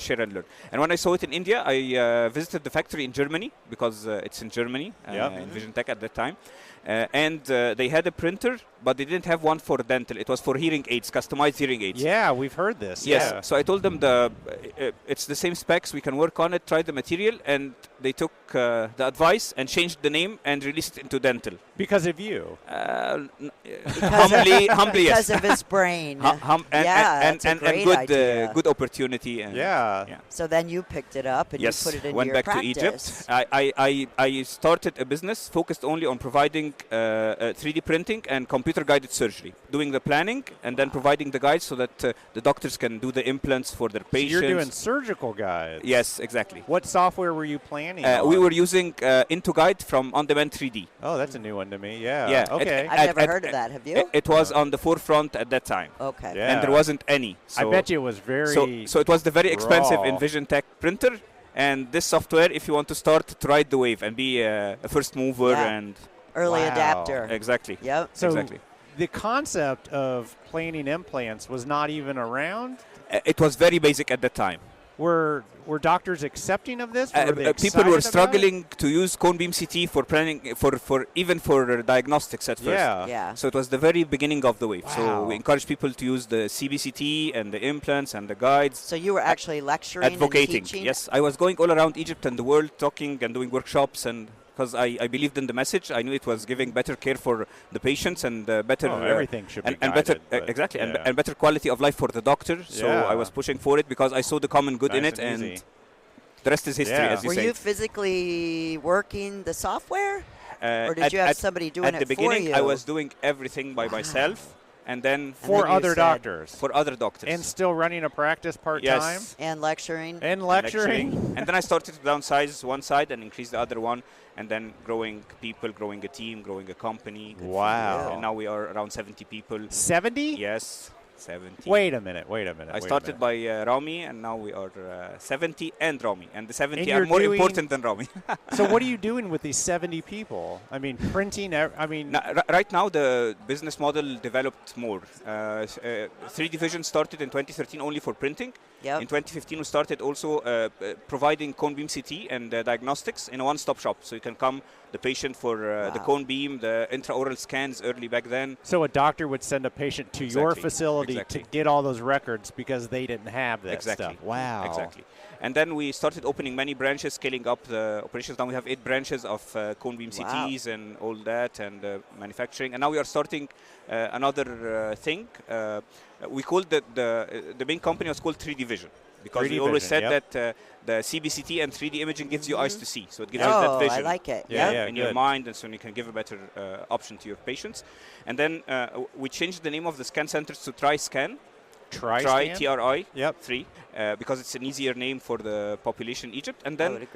Speaker 7: share and learn. And when I saw it in India, I visited the factory in Germany because it's in Germany, in Vision Tech at that time. And they had a printer, but they didn't have one for dental. It was for hearing aids, customized hearing aids.
Speaker 4: Yeah, we've heard this.
Speaker 7: Yes.
Speaker 4: Yeah.
Speaker 7: So I told them it's the same specs. We can work on it. Try the material, and they took the advice and changed the name and released it into dental.
Speaker 4: Because of you.
Speaker 7: Humbly, yes.
Speaker 6: Because of his brain.
Speaker 7: Good opportunity. And
Speaker 6: So then you picked it up and you put it in
Speaker 7: went
Speaker 6: your
Speaker 7: back
Speaker 6: practice.
Speaker 7: to Egypt. I started a business focused only on providing 3D printing and computer-guided surgery, doing the planning and then providing the guides so that the doctors can do the implants for their patients.
Speaker 4: So you're doing surgical guides.
Speaker 7: Yes, exactly.
Speaker 4: What software were you planning on?
Speaker 7: We were using IntoGuide from On Demand 3D.
Speaker 4: Oh, that's a new one to me. Yeah. Okay.
Speaker 6: I've never heard of that. Have you?
Speaker 7: It was on the forefront at that time.
Speaker 6: Okay.
Speaker 4: Yeah.
Speaker 7: And there wasn't any.
Speaker 4: So I bet you it was very
Speaker 7: So it was the very expensive
Speaker 4: raw.
Speaker 7: Envision Tech printer. And this software, if you want to start to ride the wave and be a first mover and
Speaker 6: early adapter.
Speaker 7: Exactly.
Speaker 6: Yep.
Speaker 4: So
Speaker 7: exactly.
Speaker 4: The concept of planing implants was not even around?
Speaker 7: It was very basic at that time.
Speaker 4: Were doctors accepting of this?
Speaker 7: People were struggling to use cone beam CT for planning, even for diagnostics at first.
Speaker 6: Yeah.
Speaker 7: So it was the very beginning of the wave.
Speaker 4: Wow.
Speaker 7: So we encouraged people to use the CBCT and the implants and the guides.
Speaker 6: So you were actually lecturing
Speaker 7: advocating.
Speaker 6: and teaching?
Speaker 7: Yes, I was going all around Egypt and the world talking and doing workshops, and because I believed in the message, I knew it was giving better care for the patients and better
Speaker 4: everything should be
Speaker 7: and
Speaker 4: guided,
Speaker 7: better exactly and better quality of life for the doctor. So I was pushing for it because I saw the common good in it, and the rest is history, as you say.
Speaker 6: Were you physically working the software, or did you have somebody doing it for you?
Speaker 7: At the beginning, I was doing everything by myself. And then
Speaker 4: for other doctors.
Speaker 7: For other doctors.
Speaker 4: And still running a practice part-time?
Speaker 7: Yes.
Speaker 6: And lecturing.
Speaker 4: And lecturing.
Speaker 7: And then I started to downsize one side and increase the other one. And then growing people, growing a team, growing a company.
Speaker 4: Wow.
Speaker 7: And now we are around 70 people.
Speaker 4: 70?
Speaker 7: Yes. 70.
Speaker 4: Wait a minute.
Speaker 7: I started by Rami, and now we are 70 and Rami. And the 70
Speaker 4: and
Speaker 7: are more important than Rami.
Speaker 4: So what are you doing with these 70 people? I mean, printing,
Speaker 7: right now the business model developed more. 3D Vision started in 2013 only for printing.
Speaker 6: Yep.
Speaker 7: In 2015 we started also providing cone beam CT and diagnostics in a one-stop shop. So you can come, the patient for the cone beam, the intraoral scans early back then.
Speaker 4: So a doctor would send a patient to your facility to get all those records because they didn't have that stuff. Wow.
Speaker 7: Exactly. And then we started opening many branches, scaling up the operations. Now we have 8 branches of cone beam CTs and all that, and manufacturing. And now we are starting another thing. We called the main company was called 3D Vision, because we always said that the CBCT and 3D imaging gives you eyes to see. So it gives you that vision.
Speaker 6: I like it.
Speaker 7: In your mind, and so you can give a better option to your patients. And then we changed the name of the scan centers to TriScan.
Speaker 4: TriScan?
Speaker 7: TRI 3, because it's an easier name for the population in Egypt. And then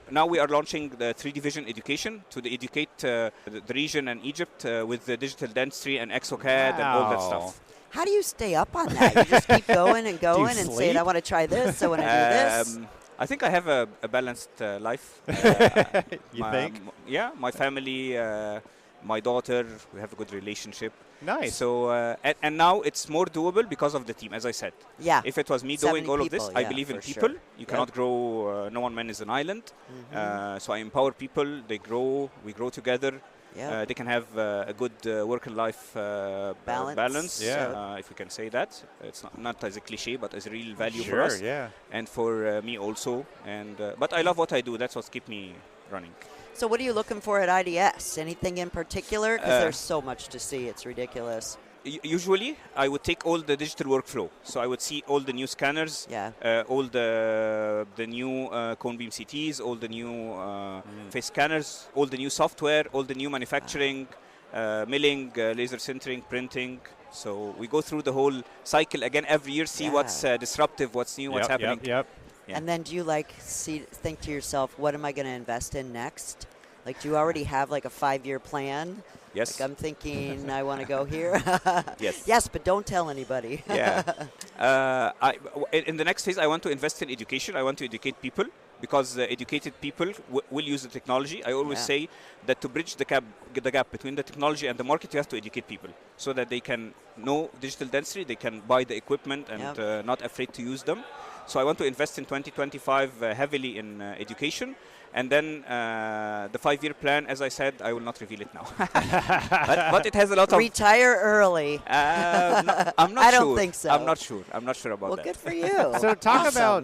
Speaker 7: now we are launching the 3D Vision education to educate the region and Egypt with the digital dentistry and EXOCAD and all that stuff.
Speaker 6: How do you stay up on that? You just keep going and going and saying, I want to try this, I want to do this?
Speaker 7: I think I have a balanced life.
Speaker 4: You think?
Speaker 7: My family, my daughter, we have a good relationship.
Speaker 4: Nice.
Speaker 7: So, and now it's more doable because of the team, as I said.
Speaker 6: Yeah.
Speaker 7: If it was me doing all of this, I believe in people.
Speaker 6: Sure.
Speaker 7: You cannot grow, no one man is an island. So I empower people, they grow, we grow together. They can have a good work and life balance, if we can say that. It's not as a cliche, but as a real value for us. And for me also. And but I love what I do. That's what keeps me running.
Speaker 6: So what are you looking for at IDS? Anything in particular? Because there's so much to see. It's ridiculous.
Speaker 7: Usually, I would take all the digital workflow. So I would see all the new scanners, all the new cone beam CTs, all the new face scanners, all the new software, all the new manufacturing, milling, laser sintering, printing. So we go through the whole cycle again every year, see what's disruptive, what's new, what's happening.
Speaker 6: Yeah. And then do you think to yourself, what am I going to invest in next? Like, do you already have like a 5-year plan?
Speaker 7: Yes.
Speaker 6: Like, I'm thinking I want to go here.
Speaker 7: Yes.
Speaker 6: Yes, but don't tell anybody.
Speaker 7: In the next phase, I want to invest in education. I want to educate people because educated people will use the technology. I always say that to bridge the gap between the technology and the market, you have to educate people so that they can know digital dentistry, they can buy the equipment and not afraid to use them. So I want to invest in 2025 heavily in education. And then the 5-year plan, as I said, I will not reveal it now. but it has a lot of...
Speaker 6: Retire early.
Speaker 7: No, I'm not sure.
Speaker 6: I don't think so.
Speaker 7: I'm not sure about that.
Speaker 6: Well, good for you.
Speaker 4: So talk about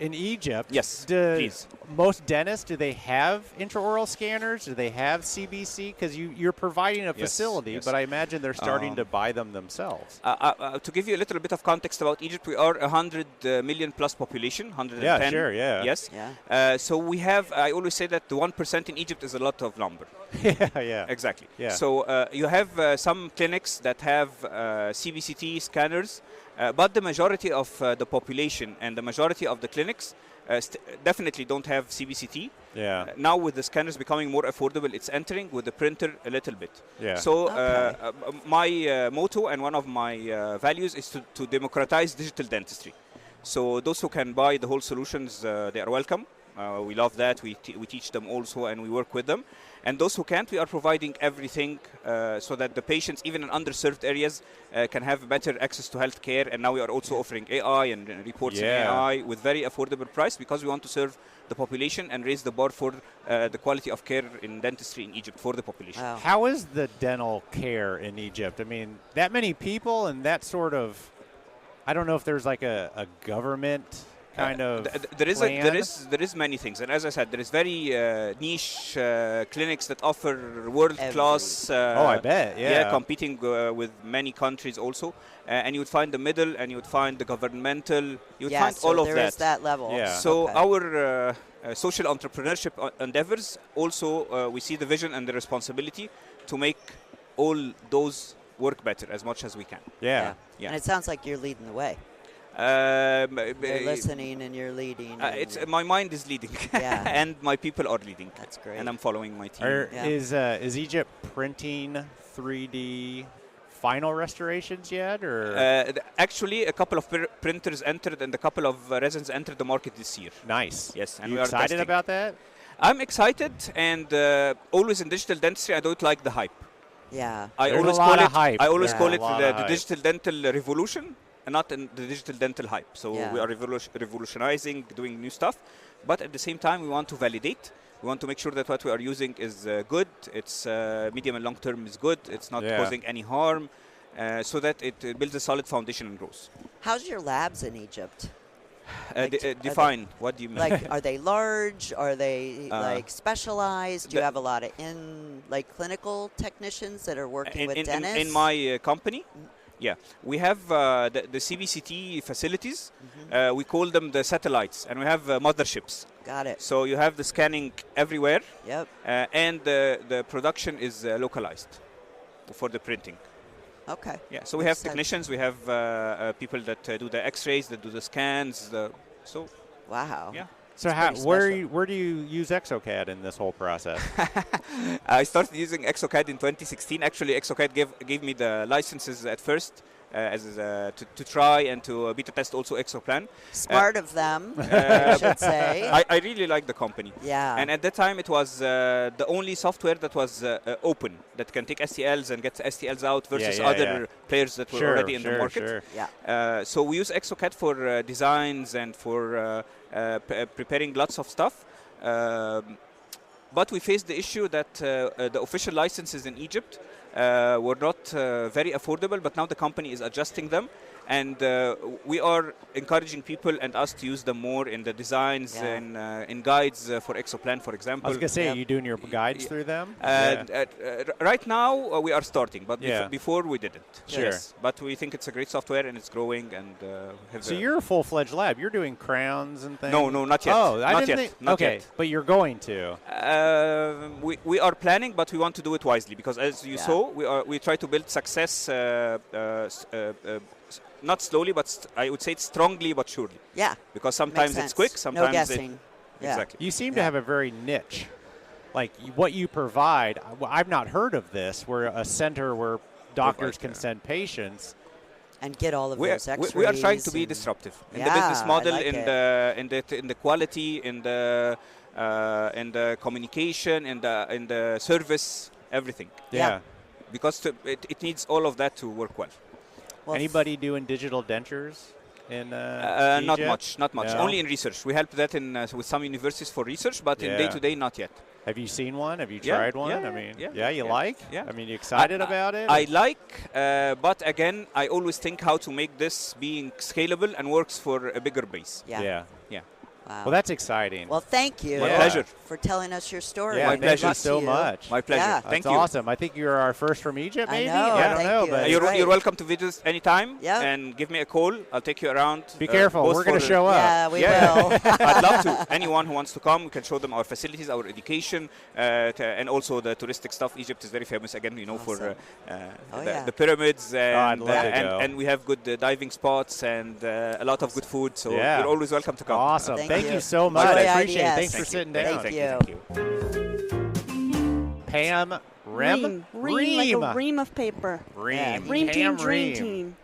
Speaker 4: in Egypt.
Speaker 7: Yes, please.
Speaker 4: Most dentists, do they have intraoral scanners? Do they have CBC? Because you're providing a facility, but I imagine they're starting to buy them themselves.
Speaker 7: To give you a little bit of context about Egypt, we are 100 million plus population, 110.
Speaker 4: Yeah, sure, yeah.
Speaker 7: Yes. Yeah. So we have, I always say that the 1% in Egypt is a lot of number.
Speaker 4: Yeah.
Speaker 7: Exactly.
Speaker 4: Yeah.
Speaker 7: So you have some clinics that have CBCT scanners, but the majority of the population and the majority of the clinics definitely don't have CBCT.
Speaker 4: Yeah.
Speaker 7: Now with the scanners becoming more affordable, it's entering with the printer a little bit.
Speaker 4: Yeah.
Speaker 7: So my motto and one of my values is to democratize digital dentistry. So those who can buy the whole solutions, they are welcome. We love that. We teach them also, and we work with them. And those who can't, we are providing everything so that the patients, even in underserved areas, can have better access to healthcare. And now we are also offering AI and reports in AI with very affordable price, because we want to serve the population and raise the bar for the quality of care in dentistry in Egypt for the population.
Speaker 6: Wow.
Speaker 4: How is the dental care in Egypt? I mean, that many people and that sort of, I don't know if there's like a government kind of
Speaker 7: there is many things, and as I said, there is very niche clinics that offer world class.
Speaker 4: I bet,
Speaker 7: competing with many countries also, and you would find the middle, and you would find the governmental. You would find all of that.
Speaker 6: There is that level.
Speaker 4: Yeah.
Speaker 7: So our social entrepreneurship endeavors also, we see the vision and the responsibility to make all those work better as much as we can.
Speaker 4: Yeah.
Speaker 6: And it sounds like you're leading the way. You're listening and you're leading.
Speaker 7: My mind is leading, and my people are leading.
Speaker 6: That's great.
Speaker 7: And I'm following my team.
Speaker 4: Is Egypt printing 3D final restorations yet, or
Speaker 7: actually a couple of printers entered and a couple of resins entered the market this year.
Speaker 4: Nice.
Speaker 7: Yes, and
Speaker 4: you
Speaker 7: we are
Speaker 4: excited
Speaker 7: testing.
Speaker 4: about that?
Speaker 7: I'm excited, and always in digital dentistry, I don't like the hype.
Speaker 6: Yeah,
Speaker 7: I
Speaker 4: There's
Speaker 7: always
Speaker 4: a lot
Speaker 7: call
Speaker 4: of
Speaker 7: it.
Speaker 4: hype.
Speaker 7: I always call it
Speaker 4: a lot
Speaker 7: the
Speaker 4: of
Speaker 7: digital dental revolution, and not in the digital dental hype. So we are revolutionizing, doing new stuff, but at the same time, we want to validate. We want to make sure that what we are using is good. It's medium and long term is good. It's not causing any harm, so that it builds a solid foundation and grows.
Speaker 6: How's your labs in Egypt?
Speaker 7: Define. What do you mean?
Speaker 6: Like, are they large? Are they like specialized? Do you have a lot of clinical technicians that are working with dentists?
Speaker 7: In my company, we have the CBCT facilities. We call them the satellites, and we have motherships.
Speaker 6: Got it.
Speaker 7: So you have the scanning everywhere.
Speaker 6: Yep.
Speaker 7: And the production is localized for the printing.
Speaker 6: Okay.
Speaker 7: Yeah. So we have technicians. We have people that do the X-rays, that do the scans.
Speaker 6: Wow.
Speaker 7: Yeah.
Speaker 4: So where do you use EXOCAD in this whole process?
Speaker 7: I started using EXOCAD in 2016. Actually, EXOCAD gave me the licenses at first to try and to beta test also EXOPlan.
Speaker 6: Smart of them, I should say.
Speaker 7: I really like the company.
Speaker 6: Yeah.
Speaker 7: And at that time, it was the only software that was open, that can take STLs and get STLs out versus other players that were already in the market.
Speaker 4: Sure.
Speaker 6: Yeah.
Speaker 7: So we use EXOCAD for designs and for preparing lots of stuff. But we faced the issue that the official licenses in Egypt were not very affordable, but now the company is adjusting them, and we are encouraging people and us to use them more in the designs and in guides for EXOPlan, for example.
Speaker 4: I was going to say, are you doing your guides through them?
Speaker 7: Right now, we are starting, but before we didn't.
Speaker 4: Sure.
Speaker 7: Yes, but we think it's a great software, and it's growing. And
Speaker 4: so you're a full-fledged lab. You're doing crowns and things?
Speaker 7: No, not yet.
Speaker 4: Oh, I
Speaker 7: not
Speaker 4: didn't
Speaker 7: yet.
Speaker 4: think.
Speaker 7: Not
Speaker 4: okay,
Speaker 7: yet.
Speaker 4: but you're going to.
Speaker 7: We are planning, but we want to do it wisely, because as you saw, we try to build success not slowly, but I would say it's strongly but surely.
Speaker 6: Yeah.
Speaker 7: Because sometimes it's quick, sometimes
Speaker 6: no guessing.
Speaker 7: Exactly.
Speaker 4: You seem to have a very niche. Like what you provide, I've not heard of this, where a center where doctors can send patients.
Speaker 6: And get all of those X-rays.
Speaker 7: We are trying to be disruptive in the business model, in the quality, in the communication, in the service, everything.
Speaker 4: Yeah.
Speaker 7: Because it needs all of that to work well.
Speaker 4: Anybody doing digital dentures in
Speaker 7: not
Speaker 4: Egypt?
Speaker 7: much.
Speaker 4: No?
Speaker 7: Only in research. We help that with some universities for research, but in day-to-day, not yet.
Speaker 4: Have you seen one? Have you tried one?
Speaker 7: Yeah,
Speaker 4: I mean,
Speaker 7: you
Speaker 4: like?
Speaker 7: Yeah.
Speaker 4: I mean, you excited about it?
Speaker 7: I like, but again, I always think how to make this being scalable and works for a bigger base.
Speaker 4: Yeah.
Speaker 6: Wow.
Speaker 4: Well, that's exciting.
Speaker 6: Well, thank you.
Speaker 7: My pleasure.
Speaker 6: For telling us your story.
Speaker 4: Yeah,
Speaker 7: my pleasure.
Speaker 4: Thank you so much.
Speaker 7: My pleasure.
Speaker 6: Yeah.
Speaker 7: Thank
Speaker 4: That's
Speaker 7: you.
Speaker 4: awesome. I think you're our first from Egypt, maybe?
Speaker 6: I know.
Speaker 4: I don't know.
Speaker 6: You.
Speaker 4: But
Speaker 7: You're welcome to visit us anytime.
Speaker 6: Yeah.
Speaker 7: And give me a call. I'll take you around.
Speaker 4: Be careful. We're going to show up.
Speaker 6: Yeah, we will.
Speaker 7: I'd love to. Anyone who wants to come, we can show them our facilities, our education, and also the touristic stuff. Egypt is very famous, again, for the pyramids.
Speaker 4: I'd love to go.
Speaker 7: And we have good diving spots and a lot of good food. So you're always welcome to come.
Speaker 4: Awesome.
Speaker 6: Thank
Speaker 4: you so much. I appreciate it. Thanks for sitting down.
Speaker 6: Thank you.
Speaker 4: Pam Rehm?
Speaker 8: Rehm, like a ream of paper.
Speaker 4: Rehm.
Speaker 8: Ream team,
Speaker 4: Pam
Speaker 8: dream
Speaker 4: Rehm.
Speaker 8: team.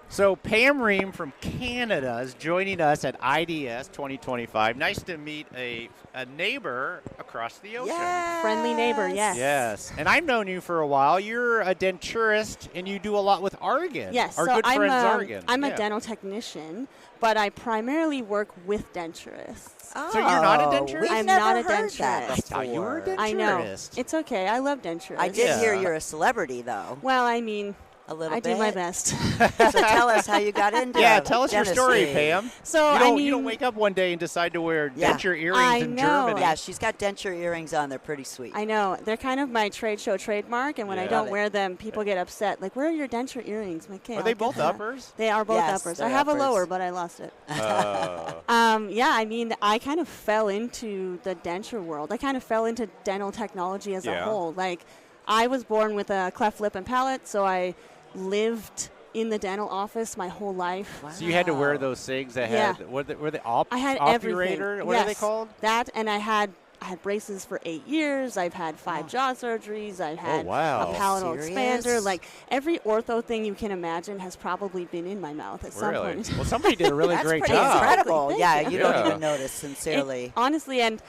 Speaker 4: So Pam Rehm from Canada is joining us at IDS 2025. Nice to meet a neighbor across the ocean.
Speaker 6: Yes.
Speaker 8: Friendly neighbor, yes.
Speaker 4: Yes. And I've known you for a while. You're a denturist, and you do a lot with argan.
Speaker 8: Yes,
Speaker 4: Our
Speaker 8: so
Speaker 4: good friends argan.
Speaker 8: I'm a dental technician, but I primarily work with denturists.
Speaker 6: Oh,
Speaker 4: So you're not a denturist?
Speaker 6: We've
Speaker 8: I'm
Speaker 6: never
Speaker 8: not a
Speaker 6: heard
Speaker 8: denturist.
Speaker 6: that
Speaker 8: I
Speaker 4: thought you were a
Speaker 6: before.
Speaker 8: I know.
Speaker 4: denturist.
Speaker 8: It's okay. I love denturists.
Speaker 6: I did hear
Speaker 4: Yeah.
Speaker 6: you're a celebrity, though.
Speaker 8: Well, I mean,
Speaker 6: A little
Speaker 8: I
Speaker 6: bit.
Speaker 8: do my best.
Speaker 6: So tell us how you got into
Speaker 4: Tell us your
Speaker 6: dentistry.
Speaker 4: story, Pam.
Speaker 8: So,
Speaker 4: You don't wake up one day and decide to wear
Speaker 6: Yeah.
Speaker 4: denture earrings
Speaker 8: I
Speaker 4: in
Speaker 8: know.
Speaker 4: Germany.
Speaker 6: Yeah, she's got denture earrings on. They're pretty sweet.
Speaker 8: I know. They're kind of my trade show trademark, and when I
Speaker 4: Yeah.
Speaker 8: don't
Speaker 6: Love it.
Speaker 8: wear them, people get upset. Like, where are your denture earrings? I'm like, okay,
Speaker 4: Are
Speaker 8: I'll
Speaker 4: they
Speaker 8: get
Speaker 4: both
Speaker 8: that.
Speaker 4: uppers?
Speaker 8: They are both
Speaker 6: Yes,
Speaker 8: uppers. I
Speaker 6: they're
Speaker 8: have
Speaker 6: uppers.
Speaker 8: a lower, but I lost it.
Speaker 4: Oh.
Speaker 8: Yeah, I mean, I kind of fell into the denture world. I kind of fell into dental technology as a
Speaker 4: Yeah.
Speaker 8: whole. Like, I was born with a cleft lip and palate, so I lived in the dental office my whole life.
Speaker 4: So you had to wear those things that
Speaker 8: Yeah.
Speaker 4: had, were they obturator?
Speaker 8: I had everything.
Speaker 4: What are they
Speaker 8: Yes,
Speaker 4: called?
Speaker 8: That, and I had braces for 8 years. I've had 5 jaw surgeries. I've had
Speaker 4: wow.
Speaker 8: a palatal
Speaker 6: Serious?
Speaker 8: expander. Like, every ortho thing you can imagine has probably been in my mouth at some
Speaker 4: Really?
Speaker 8: point.
Speaker 4: Well, somebody did a really
Speaker 6: That's
Speaker 4: great
Speaker 6: pretty
Speaker 4: job.
Speaker 6: incredible.
Speaker 8: Thank
Speaker 6: Yeah,
Speaker 8: you.
Speaker 6: you don't
Speaker 4: Yeah.
Speaker 6: even notice, sincerely.
Speaker 8: Honestly, and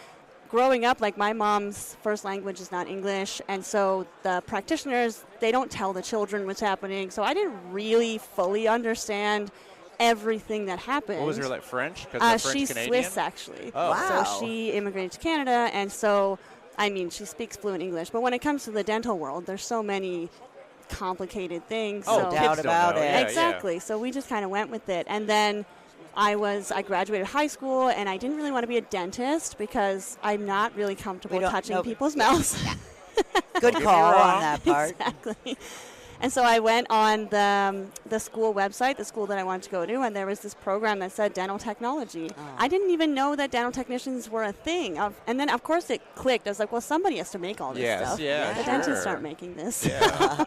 Speaker 8: growing up, like, my mom's first language is not English, and so the practitioners, they don't tell the children what's happening, so I didn't really fully understand everything that happened.
Speaker 4: What was her, like, French? Because
Speaker 8: She's
Speaker 4: French-Canadian?
Speaker 8: Swiss, actually.
Speaker 4: Oh.
Speaker 6: Wow.
Speaker 8: So she immigrated to Canada, and so, I mean, she speaks fluent English, but when it comes to the dental world, there's so many complicated things.
Speaker 4: Oh,
Speaker 8: so
Speaker 4: kids
Speaker 6: doubt
Speaker 4: don't
Speaker 6: about
Speaker 4: know.
Speaker 6: it.
Speaker 4: Yeah,
Speaker 8: exactly. So we just kind of went with it. And then I graduated high school, and I didn't really want to be a dentist because I'm not really comfortable touching people's mouths.
Speaker 6: Good call on that part.
Speaker 8: Exactly. And so I went on the school website, the school that I wanted to go to, and there was this program that said dental technology. I didn't even know that dental technicians were a thing. And then, of course, it clicked. I was like, well, somebody has to make all this stuff.
Speaker 4: Yeah,
Speaker 8: The
Speaker 4: sure.
Speaker 8: dentists aren't making this.
Speaker 4: Yeah.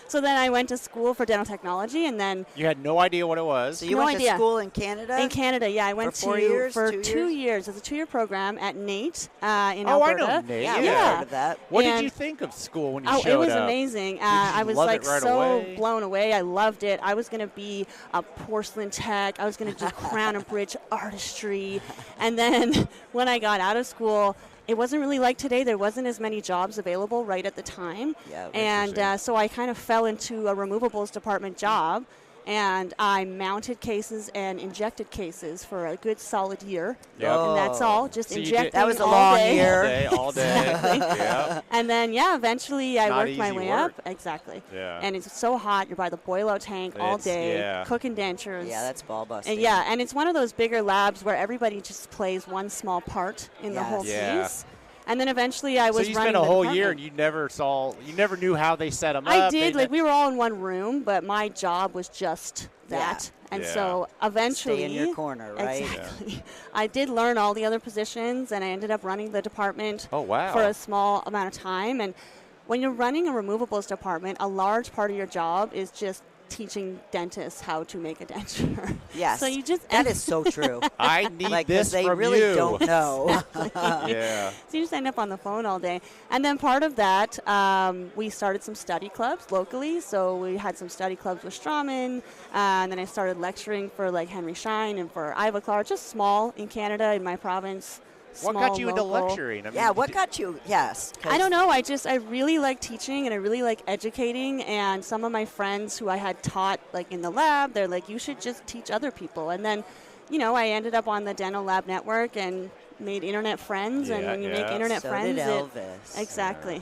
Speaker 8: So then I went to school for dental technology, and then
Speaker 4: You had no idea what it was.
Speaker 6: So you
Speaker 8: No
Speaker 6: went
Speaker 8: idea.
Speaker 6: to school in Canada?
Speaker 8: in Canada, yeah, I went
Speaker 6: For 4
Speaker 8: to
Speaker 6: years,
Speaker 8: for
Speaker 6: 2
Speaker 8: 2
Speaker 6: years?
Speaker 8: years. It's a 2-year program at NATE in
Speaker 4: Oh, I
Speaker 8: Alberta.
Speaker 4: know Nate.
Speaker 6: Yeah,
Speaker 4: Yeah.
Speaker 6: we've
Speaker 8: Yeah.
Speaker 6: heard of that.
Speaker 4: What did
Speaker 8: And-
Speaker 4: you think of school when you
Speaker 8: Oh,
Speaker 4: showed
Speaker 8: it was
Speaker 4: up?
Speaker 8: amazing.
Speaker 4: you
Speaker 8: I was
Speaker 4: love
Speaker 8: like
Speaker 4: it right
Speaker 8: so
Speaker 4: away?
Speaker 8: blown away. I loved it. I was going to be a porcelain tech. I was going to do crown and bridge artistry. And then when I got out of school, it wasn't really like today. There wasn't as many jobs available right at the time.
Speaker 6: Yeah,
Speaker 8: And so I kind of fell into a removables department job. And I mounted cases and injected cases for a good solid year.
Speaker 4: Yep.
Speaker 8: And that's all, just
Speaker 4: So you did-
Speaker 8: injecting
Speaker 6: That was a
Speaker 8: all
Speaker 6: long
Speaker 8: day.
Speaker 6: year.
Speaker 4: All day. Yeah.
Speaker 8: And then, eventually I
Speaker 4: Not
Speaker 8: worked my
Speaker 4: easy
Speaker 8: way
Speaker 4: work.
Speaker 8: up. Exactly.
Speaker 4: Yeah.
Speaker 8: And it's so hot. You're by the boil-out tank all
Speaker 4: It's-
Speaker 8: day,
Speaker 4: yeah.
Speaker 8: cooking dentures.
Speaker 6: Yeah, that's ball busting.
Speaker 8: And and it's one of those bigger labs where everybody just plays one small part in the whole
Speaker 6: Yes.
Speaker 4: Yeah.
Speaker 8: piece. And then eventually I
Speaker 4: So
Speaker 8: was
Speaker 4: you
Speaker 8: running
Speaker 4: spent a
Speaker 8: the
Speaker 4: whole
Speaker 8: department.
Speaker 4: year and you never knew how they set them up.
Speaker 8: I did.
Speaker 4: They
Speaker 8: Like, we were all in one room, but my job was just that. And
Speaker 4: Yeah.
Speaker 8: so eventually,
Speaker 6: Stay in your corner, right?
Speaker 8: Exactly. I did learn all the other positions, and I ended up running the department
Speaker 4: Oh, wow.
Speaker 8: for a small amount of time. And when you're running a removables department, a large part of your job is just teaching dentists how to make a denture.
Speaker 6: Yes.
Speaker 8: So you just
Speaker 6: that is so true.
Speaker 4: I need
Speaker 6: like,
Speaker 4: this
Speaker 6: they
Speaker 4: from
Speaker 6: really
Speaker 4: you.
Speaker 6: don't know.
Speaker 4: Yeah.
Speaker 8: So you just end up on the phone all day. And then part of that, we started some study clubs locally. So we had some study clubs with Straumann, and then I started lecturing for like Henry Schein and for Ivoclar, just small in Canada, in my province.
Speaker 4: What got you into lecturing? I mean,
Speaker 6: what got you? Yes.
Speaker 8: I don't know. I really like teaching and I really like educating. And some of my friends who I had taught like in the lab, they're like, you should just teach other people. And then, I ended up on the Dental Lab Network and made internet friends. And when you make internet friends,
Speaker 6: did Elvis.
Speaker 8: Exactly.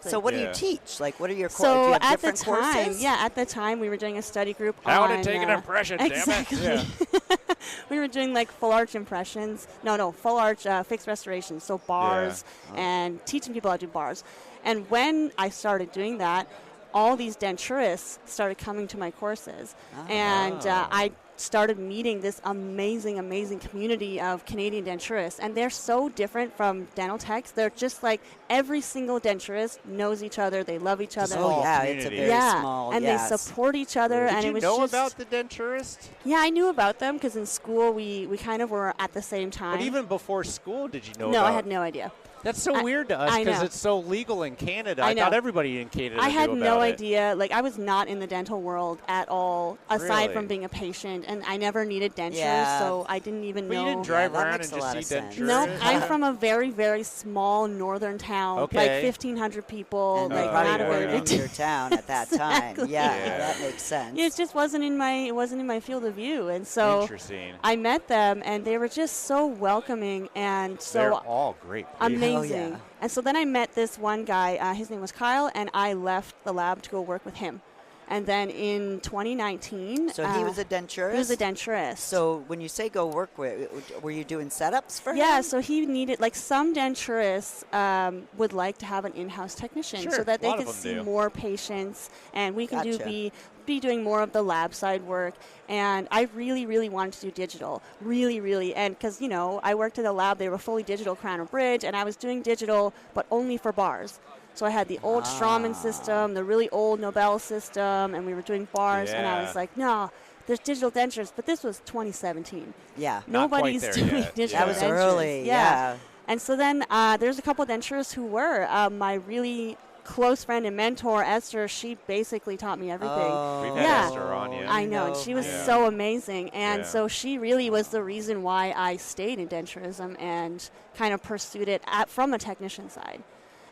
Speaker 6: So what do you teach? Like, what are your courses?
Speaker 8: So
Speaker 6: do you have
Speaker 8: at
Speaker 6: different
Speaker 8: the time,
Speaker 6: courses?
Speaker 8: at the time we were doing a study group
Speaker 4: How
Speaker 8: on
Speaker 4: to take an impression,
Speaker 8: exactly.
Speaker 4: damn it. Yeah.
Speaker 8: We were doing like full arch impressions. No, full arch fixed restoration. So bars and teaching people how to do bars. And when I started doing that, all these denturists started coming to my courses. And I started meeting this amazing community of Canadian denturists. And they're so different from dental techs. They're just like every single denturist knows each other. They love each other.
Speaker 6: It's a very small,
Speaker 8: and they support each other.
Speaker 4: Did
Speaker 8: and
Speaker 4: you
Speaker 8: it was
Speaker 4: know
Speaker 8: just,
Speaker 4: about the denturist?
Speaker 8: Yeah, I knew about them because in school we kind of were at the same time.
Speaker 4: But even before school, did you know
Speaker 8: No,
Speaker 4: about
Speaker 8: I had no idea.
Speaker 4: That's so weird to us because it's so legal in Canada. I thought everybody in Canada
Speaker 8: I had
Speaker 4: knew
Speaker 8: no
Speaker 4: about it.
Speaker 8: idea. Like, I was not in the dental world at all, aside from being a patient. And I never needed dentures, so I didn't even know.
Speaker 4: You didn't drive around and just see dentures?
Speaker 8: No, I'm from a very, very small northern town, like 1,500 people.
Speaker 6: And
Speaker 8: like
Speaker 6: probably weren't in your town at that time.
Speaker 8: Exactly.
Speaker 6: Yeah, that makes sense.
Speaker 8: It just wasn't in my field of view. And so I met them, and they were just so welcoming and so
Speaker 4: they're all great people.
Speaker 8: amazing. And so then I met this one guy, his name was Kyle, and I left the lab to go work with him. And then in 2019...
Speaker 6: So he was a denturist?
Speaker 8: He was a denturist.
Speaker 6: So when you say go work with, were you doing setups for him?
Speaker 8: Yeah, so he needed, like some denturists would like to have an in-house technician so that they could see more patients and we can be doing more of the lab side work. And I really, really wanted to do digital. Really, really. And because, I worked at a lab, they were fully digital crown and bridge, and I was doing digital, but only for bars. So I had the old Straumann system, the really old Nobel system, and we were doing bars, and I was like, no, there's digital dentures. But this was 2017.
Speaker 6: Yeah.
Speaker 8: Nobody's doing digital dentures.
Speaker 6: That was early, yeah.
Speaker 8: And so then there's a couple denturists who were. My really close friend and mentor, Esther, she basically taught me everything.
Speaker 4: We've had Esther on,
Speaker 8: I know, and she was so amazing. And so she really was the reason why I stayed in denturism and kind of pursued it from a technician side.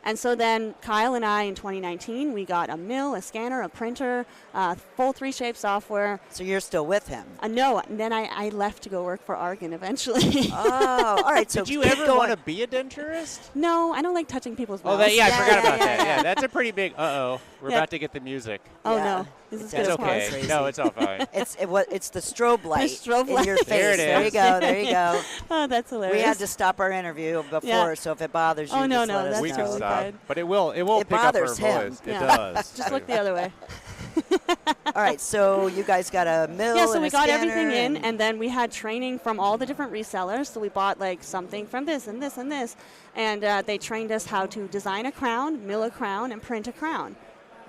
Speaker 8: And so then Kyle and I in 2019, we got a mill, a scanner, a printer, full 3Shape software.
Speaker 6: So you're still with him?
Speaker 8: No, and then I left to go work for Argan eventually.
Speaker 6: Oh, all right. So
Speaker 4: did you ever want to be a denturist?
Speaker 8: No, I don't like touching people's mouths.
Speaker 4: Oh, I forgot about that. Yeah, that's a pretty big, we're about to get the music.
Speaker 8: Oh, no. This is
Speaker 4: it's okay. No, it's all fine.
Speaker 6: It's the strobe light
Speaker 8: light
Speaker 6: in your face.
Speaker 4: There it is.
Speaker 6: There you go. There you go.
Speaker 8: Oh, that's hilarious.
Speaker 6: We had to stop our interview before, so if it bothers you,
Speaker 8: no,
Speaker 6: just let us
Speaker 8: that's
Speaker 4: we
Speaker 6: know.
Speaker 4: can
Speaker 8: totally
Speaker 4: stop.
Speaker 8: fine.
Speaker 4: But it will pick up her voice. It does.
Speaker 8: Just look the other way.
Speaker 6: All right, so you guys got a mill
Speaker 8: Yeah, so
Speaker 6: and
Speaker 8: we
Speaker 6: a
Speaker 8: got
Speaker 6: scanner
Speaker 8: everything in, and then we had training from all the different resellers. So we bought like something from this and this and this, and they trained us how to design a crown, mill a crown, and print a crown.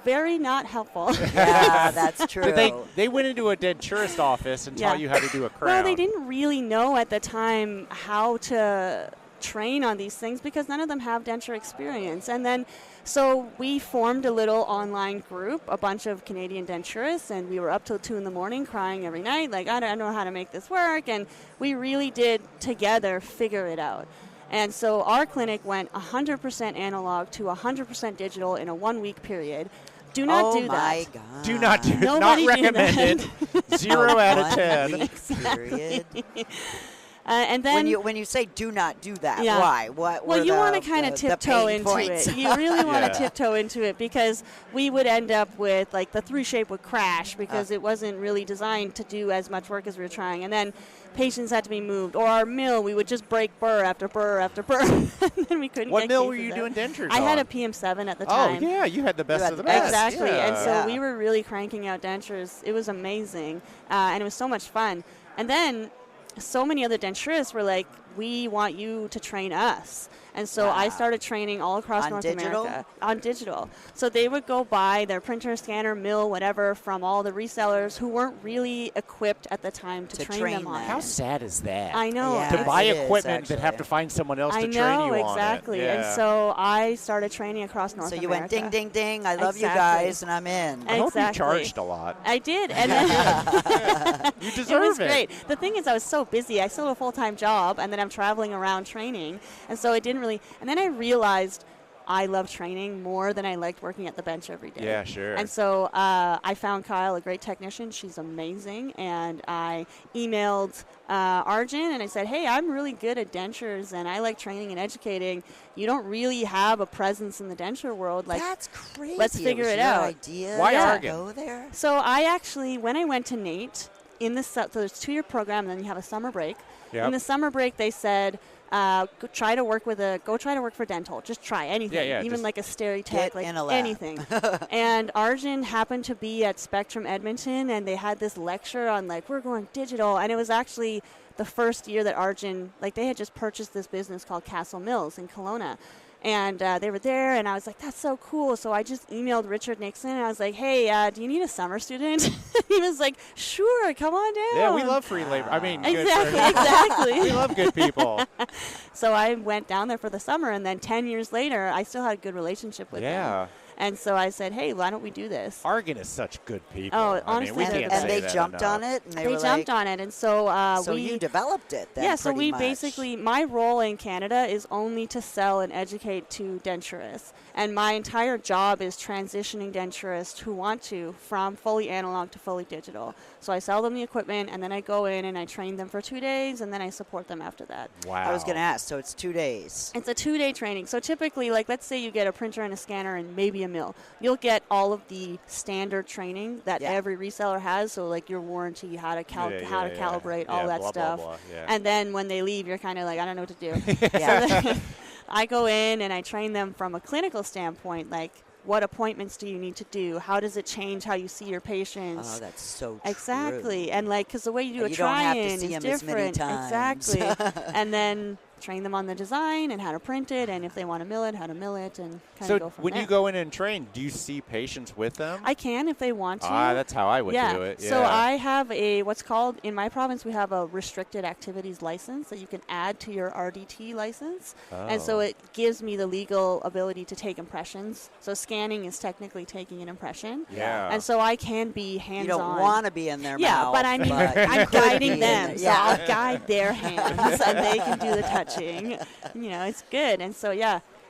Speaker 8: Very not helpful.
Speaker 6: Yeah, that's true.
Speaker 4: But they went into a denturist office and taught you how to do a crown.
Speaker 8: Well, they didn't really know at the time how to train on these things because none of them have denture experience. And then so we formed a little online group, a bunch of Canadian denturists, and we were up till 2 a.m. crying every night, like, I don't know how to make this work. And we really did together figure it out. And so our clinic went 100% analog to 100% digital in a 1-week period. Do not do that.
Speaker 6: Oh, my God.
Speaker 4: Do not do it.
Speaker 8: Nobody
Speaker 4: Not
Speaker 8: do that.
Speaker 4: recommended. 0 out of 10.
Speaker 6: Period.
Speaker 8: And then
Speaker 6: when you say do not do that,
Speaker 8: Yeah.
Speaker 6: why? What?
Speaker 8: well,
Speaker 6: were
Speaker 8: you want
Speaker 6: the-
Speaker 8: to kind of
Speaker 6: the
Speaker 8: tiptoe
Speaker 6: pain
Speaker 8: into
Speaker 6: points?
Speaker 8: it. You really want
Speaker 4: Yeah.
Speaker 8: to tiptoe into it because we would end up with like the 3Shape would crash because it wasn't really designed to do as much work as we were trying, and then patients had to be moved. Or our mill, we would just break burr after burr after burr, and then we couldn't.
Speaker 4: What
Speaker 8: get
Speaker 4: mill were
Speaker 8: cases
Speaker 4: you
Speaker 8: out.
Speaker 4: doing dentures
Speaker 8: I had
Speaker 4: on?
Speaker 8: a PM7 at the
Speaker 4: Oh,
Speaker 8: time.
Speaker 4: yeah, you had the best
Speaker 6: had
Speaker 4: of the
Speaker 6: the
Speaker 4: best.
Speaker 8: Exactly,
Speaker 4: Yeah.
Speaker 8: and so
Speaker 6: Yeah.
Speaker 8: we were really cranking out dentures. It was amazing, and it was so much fun. And then so many other denturists were like, we want you to train us. And so I started training all across North America on digital. So they would go buy their printer, scanner, mill, whatever from all the resellers who weren't really equipped at the time to train them on it.
Speaker 4: How sad is that?
Speaker 8: I know.
Speaker 6: Yeah,
Speaker 4: to buy
Speaker 6: it
Speaker 4: equipment
Speaker 6: is,
Speaker 4: that have to find someone else to train you
Speaker 8: I know,
Speaker 4: on
Speaker 8: exactly.
Speaker 4: it. Yeah.
Speaker 8: And so I started training across North America.
Speaker 6: So you went ding, ding, ding, I love you guys, and I'm in.
Speaker 4: I hope you charged a lot.
Speaker 8: I did. And then
Speaker 4: you deserve
Speaker 8: it was great. The thing is, I was so busy. I still have a full-time job, and then I'm traveling around training. And so it didn't really – and then I realized I love training more than I liked working at the bench every day.
Speaker 4: Yeah, sure.
Speaker 8: And so I found Kyle a great technician. She's amazing. And I emailed Arjun, and I said, hey, I'm really good at dentures, and I like training and educating. You don't really have a presence in the denture world. Like,
Speaker 6: that's crazy.
Speaker 8: Let's figure it out.
Speaker 6: Idea
Speaker 4: Why
Speaker 6: to go there?
Speaker 8: So I actually, when I went to NATE, so there's a 2-year program, and then you have a summer break.
Speaker 4: Yep.
Speaker 8: In the summer break, they said, go try to work for dental. Just try anything, even like a Stereotech, like anything. And Arjun happened to be at Spectrum Edmonton, and they had this lecture on like, we're going digital. And it was actually the first year that Arjun, like they had just purchased this business called Castle Mills in Kelowna. And they were there, and I was like, that's so cool. So I just emailed Richard Nixon, and I was like, hey, do you need a summer student? He was like, sure, come on down.
Speaker 4: Yeah, we love free labor. I mean,
Speaker 8: exactly.
Speaker 4: We love good people.
Speaker 8: So I went down there for the summer, and then 10 years later, I still had a good relationship with them. And so I said, hey, why don't we do this?
Speaker 4: Argon is such good people.
Speaker 8: Oh, honestly,
Speaker 6: and they jumped on it? And
Speaker 8: they jumped on it. And so
Speaker 6: so you developed it then,
Speaker 8: so we
Speaker 6: much.
Speaker 8: Basically, my role in Canada is only to sell and educate to denturists. And my entire job is transitioning denturists who want to from fully analog to fully digital. So I sell them the equipment, and then I go in and I train them for 2 days, and then I support them after that.
Speaker 4: Wow.
Speaker 6: I was going to ask, so it's 2 days.
Speaker 8: It's a 2-day training. So typically, like, let's say you get a printer and a scanner and maybe a mill. You'll get all of the standard training that every reseller has. So, like, your warranty, how to calibrate, all that stuff.
Speaker 4: Blah, blah,
Speaker 8: and then when they leave, you're kind of like, I don't know what to do. So I go in and I train them from a clinical standpoint, like, what appointments do you need to do? How does it change how you see your patients?
Speaker 6: Oh, that's so true.
Speaker 8: Exactly. And, like, because the way you do
Speaker 6: you
Speaker 8: try-in
Speaker 6: don't have to see
Speaker 8: is
Speaker 6: them
Speaker 8: different.
Speaker 6: As many times.
Speaker 8: Exactly. And then train them on the design and how to print it, and if they want to mill it, how to mill it, and kind of go from there.
Speaker 4: So when you go in and train, do you see patients with them?
Speaker 8: I can if they want to.
Speaker 4: That's how I would do it. Yeah.
Speaker 8: So I have what's called, in my province, we have a restricted activities license that you can add to your RDT license.
Speaker 4: Oh.
Speaker 8: And so it gives me the legal ability to take impressions. So scanning is technically taking an impression.
Speaker 4: Yeah.
Speaker 8: And so I can be hands-on.
Speaker 6: You don't want to be in their mouth.
Speaker 8: Yeah, but I mean, I'm guiding them. So I'll guide their hands, and they can do the touching. You know, it's good. And so,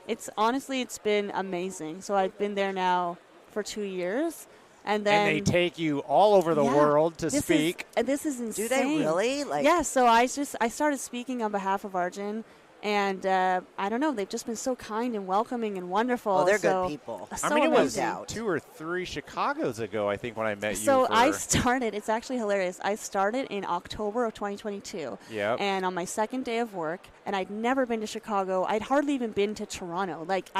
Speaker 8: it's been amazing. So I've been there now for 2 years. And
Speaker 4: they take you all over the world to speak.
Speaker 8: This is insane.
Speaker 6: Do they really?
Speaker 8: So I started speaking on behalf of Arjun. And I don't know, they've just been so kind and welcoming and wonderful.
Speaker 6: Oh, they're good people.
Speaker 8: So
Speaker 4: I mean, it was
Speaker 8: amazing.
Speaker 4: 2 or 3 Chicagos ago, I think, when I met you.
Speaker 8: So I started, it's actually hilarious. I started in October of 2022.
Speaker 4: Yep.
Speaker 8: And on my second day of work, and I'd never been to Chicago. I'd hardly even been to Toronto. Like,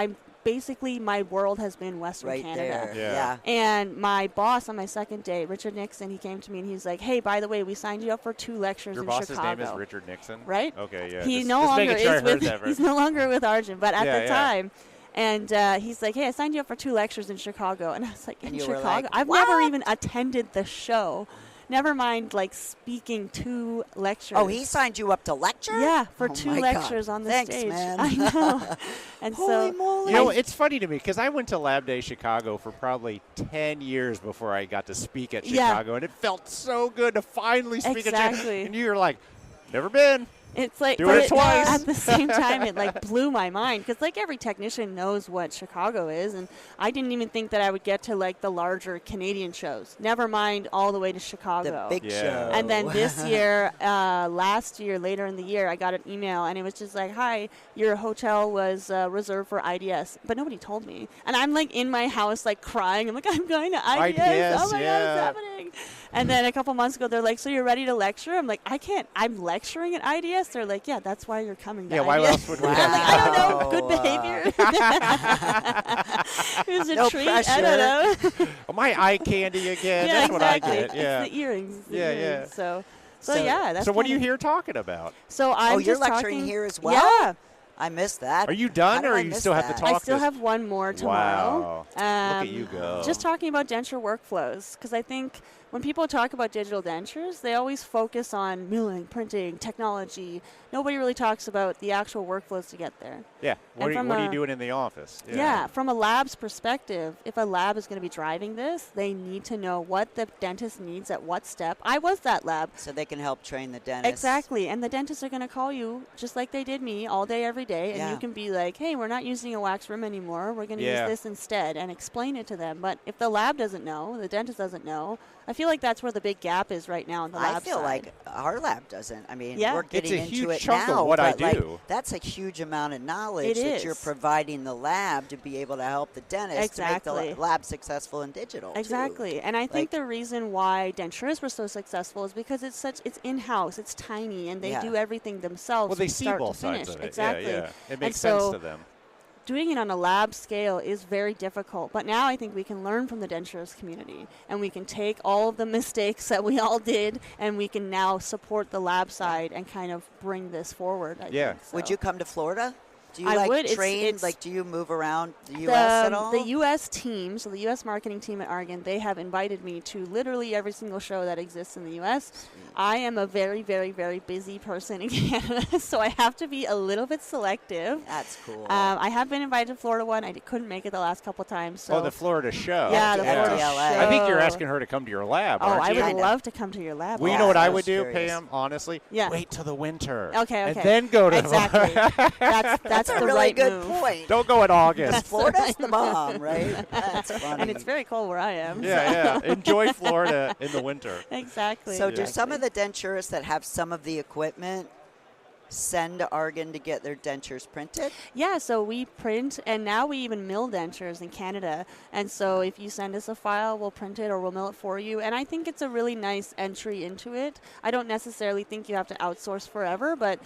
Speaker 8: basically my world has been Western Canada.
Speaker 6: There. Yeah.
Speaker 8: And my boss on my second day, Richard Nixon, he came to me and he's like, hey, by the way, we signed you up for 2 lectures in Chicago.
Speaker 4: Your boss's name is Richard Nixon?
Speaker 8: Right?
Speaker 4: Okay, yeah.
Speaker 8: He's no longer with Arjun, but at the time. And he's like, hey, I signed you up for 2 lectures in Chicago. And I was like, in Chicago?
Speaker 6: Like,
Speaker 8: I've never even attended the show. Never mind, like, speaking 2 lectures.
Speaker 6: Oh, he signed you up to lecture?
Speaker 8: Yeah, for 2 lectures on the
Speaker 6: Thanks,
Speaker 8: stage.
Speaker 6: Man.
Speaker 8: I know. And
Speaker 6: Holy moly.
Speaker 4: You know, it's funny to me because I went to Lab Day Chicago for probably 10 years before I got to speak at Chicago, and it felt so good to finally speak at Chicago. And you were like, never been.
Speaker 8: It's like,
Speaker 4: doing it twice.
Speaker 8: At the same time, it like blew my mind because like every technician knows what Chicago is, and I didn't even think that I would get to like the larger Canadian shows. Never mind all the way to Chicago.
Speaker 6: The big show.
Speaker 8: And then this year, last year, later in the year, I got an email, and it was just like, "Hi, your hotel was reserved for IDS," but nobody told me, and I'm like in my house like crying. I'm like, "I'm going to IDS. Oh my God, it's happening!" And then a couple months ago, they're like, "So you're ready to lecture?" I'm like, "I can't. I'm lecturing at IDS." They're like, "Yeah, that's why you're coming to IDS."
Speaker 4: Why else would we?
Speaker 8: I'm like, I don't know. Good behavior. It was a treat.
Speaker 6: Pressure.
Speaker 8: I don't know.
Speaker 4: My eye candy again.
Speaker 8: Yeah,
Speaker 4: That's
Speaker 8: exactly.
Speaker 4: what I get. Yeah.
Speaker 8: It's the earrings.
Speaker 4: Yeah.
Speaker 8: So So yeah, that's
Speaker 4: so what are you here talking about?
Speaker 8: So I'm
Speaker 6: you're
Speaker 8: just
Speaker 6: lecturing here as well?
Speaker 8: Yeah.
Speaker 6: I missed that.
Speaker 4: Are you done, or you still have to talk?
Speaker 8: I still have one more tomorrow.
Speaker 4: Wow. Look at you go.
Speaker 8: Just talking about denture workflows, because I think when people talk about digital dentures, they always focus on milling, printing, technology. Nobody really talks about the actual workflows to get there.
Speaker 4: Yeah. What are you doing in the office?
Speaker 8: Yeah. From a lab's perspective, if a lab is going to be driving this, they need to know what the dentist needs at what step. I was that lab.
Speaker 6: So they can help train the dentist.
Speaker 8: Exactly. And the dentists are going to call you, just like they did me, all day, every day. And you can be like, hey, we're not using a wax rim anymore. We're going to use this instead, and explain it to them. But if the lab doesn't know, the dentist doesn't know, I feel like that's where the big gap is right now in the lab
Speaker 6: I feel
Speaker 8: side.
Speaker 6: like our lab doesn't. I mean, we're getting
Speaker 4: it's a
Speaker 6: into
Speaker 4: huge
Speaker 6: it
Speaker 4: chunk
Speaker 6: now.
Speaker 4: Of what I
Speaker 6: but
Speaker 4: do.
Speaker 6: That's a huge amount of knowledge that you're providing the lab to be able to help the dentist to make the lab successful in digital.
Speaker 8: Exactly.
Speaker 6: Too.
Speaker 8: And I think the reason why dentures were so successful is because it's in-house, it's tiny, and they do everything themselves.
Speaker 4: Well, they see both sides of it.
Speaker 8: Exactly.
Speaker 4: Yeah. It makes sense to them.
Speaker 8: Doing it on a lab scale is very difficult, but now I think we can learn from the dentures community, and we can take all of the mistakes that we all did, and we can now support the lab side and kind of bring this forward. I think, so.
Speaker 6: Would you come to Florida? Do you train? Do you move around the U.S. at all?
Speaker 8: The U.S. team, so the U.S. marketing team at Argon, they have invited me to literally every single show that exists in the U.S. Sweet. I am a very, very, very busy person in Canada, so I have to be a little bit selective.
Speaker 6: That's cool.
Speaker 8: I have been invited to Florida one. I couldn't make it the last couple times. So.
Speaker 4: The Florida show.
Speaker 8: Yeah, the Florida show.
Speaker 4: I think you're asking her to come to your lab, aren't you?
Speaker 8: I would love to come to your lab.
Speaker 4: Well, you know what I would do, Pam, honestly?
Speaker 8: Yeah.
Speaker 4: Wait till the winter.
Speaker 8: Okay.
Speaker 4: And then go to
Speaker 8: Exactly. That's the
Speaker 6: really
Speaker 8: right
Speaker 6: good
Speaker 8: move.
Speaker 6: Point.
Speaker 4: Don't go in August.
Speaker 6: Florida's the bomb, right? That's funny.
Speaker 8: And it's very cold where I am.
Speaker 4: Yeah. Enjoy Florida in the winter.
Speaker 8: Exactly.
Speaker 6: So do some of the denturists that have some of the equipment send to Argon to get their dentures printed?
Speaker 8: Yeah, so we print, and now we even mill dentures in Canada. And so if you send us a file, we'll print it or we'll mill it for you. And I think it's a really nice entry into it. I don't necessarily think you have to outsource forever, but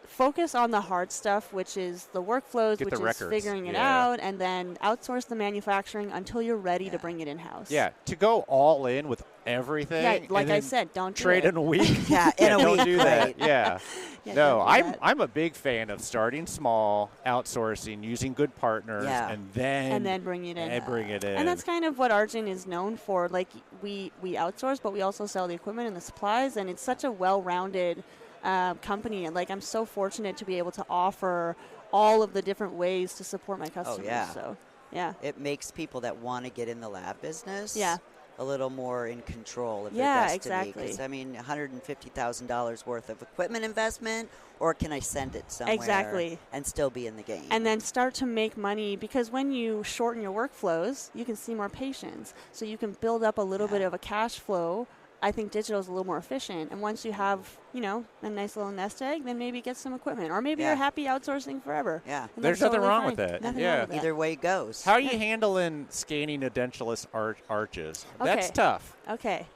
Speaker 8: focus on the hard stuff, which is the workflows, which is figuring it out, and then outsource the manufacturing until you're ready to bring it in-house.
Speaker 4: Yeah, to go all in with everything.
Speaker 8: Yeah, like I said, don't
Speaker 4: trade
Speaker 8: do
Speaker 4: in a week.
Speaker 6: In a week.
Speaker 4: Don't do that. Yeah. No,
Speaker 8: I'm
Speaker 4: a big fan of starting small, outsourcing, using good partners, and then
Speaker 8: bring it in.
Speaker 4: And
Speaker 8: that's kind of what Argent is known for. Like we outsource, but we also sell the equipment and the supplies, and it's such a well-rounded company. And like I'm so fortunate to be able to offer all of the different ways to support my customers.
Speaker 6: Oh, yeah.
Speaker 8: So yeah,
Speaker 6: it makes people that want to get in the lab business.
Speaker 8: Yeah.
Speaker 6: A little more in control of their destiny.
Speaker 8: Exactly.
Speaker 6: Because, I mean, $150,000 worth of equipment investment, or can I send it somewhere and still be in the game?
Speaker 8: And then start to make money, because when you shorten your workflows, you can see more patients. So you can build up a little bit of a cash flow. I think digital is a little more efficient. And once you have, a nice little nest egg, then maybe get some equipment. Or maybe you're happy outsourcing forever.
Speaker 6: Yeah.
Speaker 4: There's nothing wrong with that.
Speaker 6: Either way it goes.
Speaker 4: How are you handling scanning a dentulous arches? That's tough.
Speaker 8: Okay.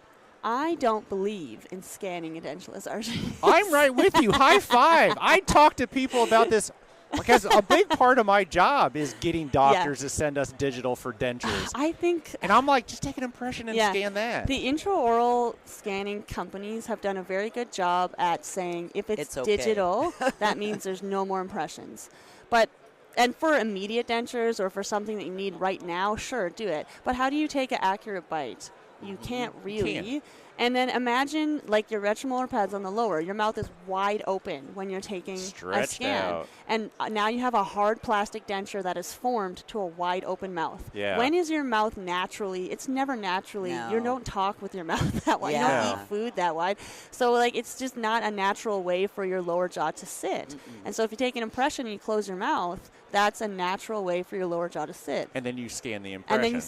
Speaker 8: I don't believe in scanning a dentulous arch.
Speaker 4: I'm right with you. High five. I talk to people about this because a big part of my job is getting doctors to send us digital for dentures.
Speaker 8: I think.
Speaker 4: And I'm like, just take an impression and scan that.
Speaker 8: The intraoral scanning companies have done a very good job at saying if it's digital, that means there's no more impressions. And for immediate dentures or for something that you need right now, sure, do it. But how do you take an accurate bite? You can't really. And then imagine like your retromolar pads on the lower. Your mouth is wide open when you're taking a scan.
Speaker 4: Out.
Speaker 8: And now you have a hard plastic denture that is formed to a wide open mouth.
Speaker 4: Yeah.
Speaker 8: When is your mouth naturally? It's never naturally.
Speaker 6: No.
Speaker 8: You don't talk with your mouth that wide.
Speaker 6: Yeah.
Speaker 8: You don't eat food that wide. So like it's just not a natural way for your lower jaw to sit.
Speaker 6: Mm-mm.
Speaker 8: And so if you take an impression and you close your mouth, that's a natural way for your lower jaw to sit.
Speaker 4: And then you scan the impression.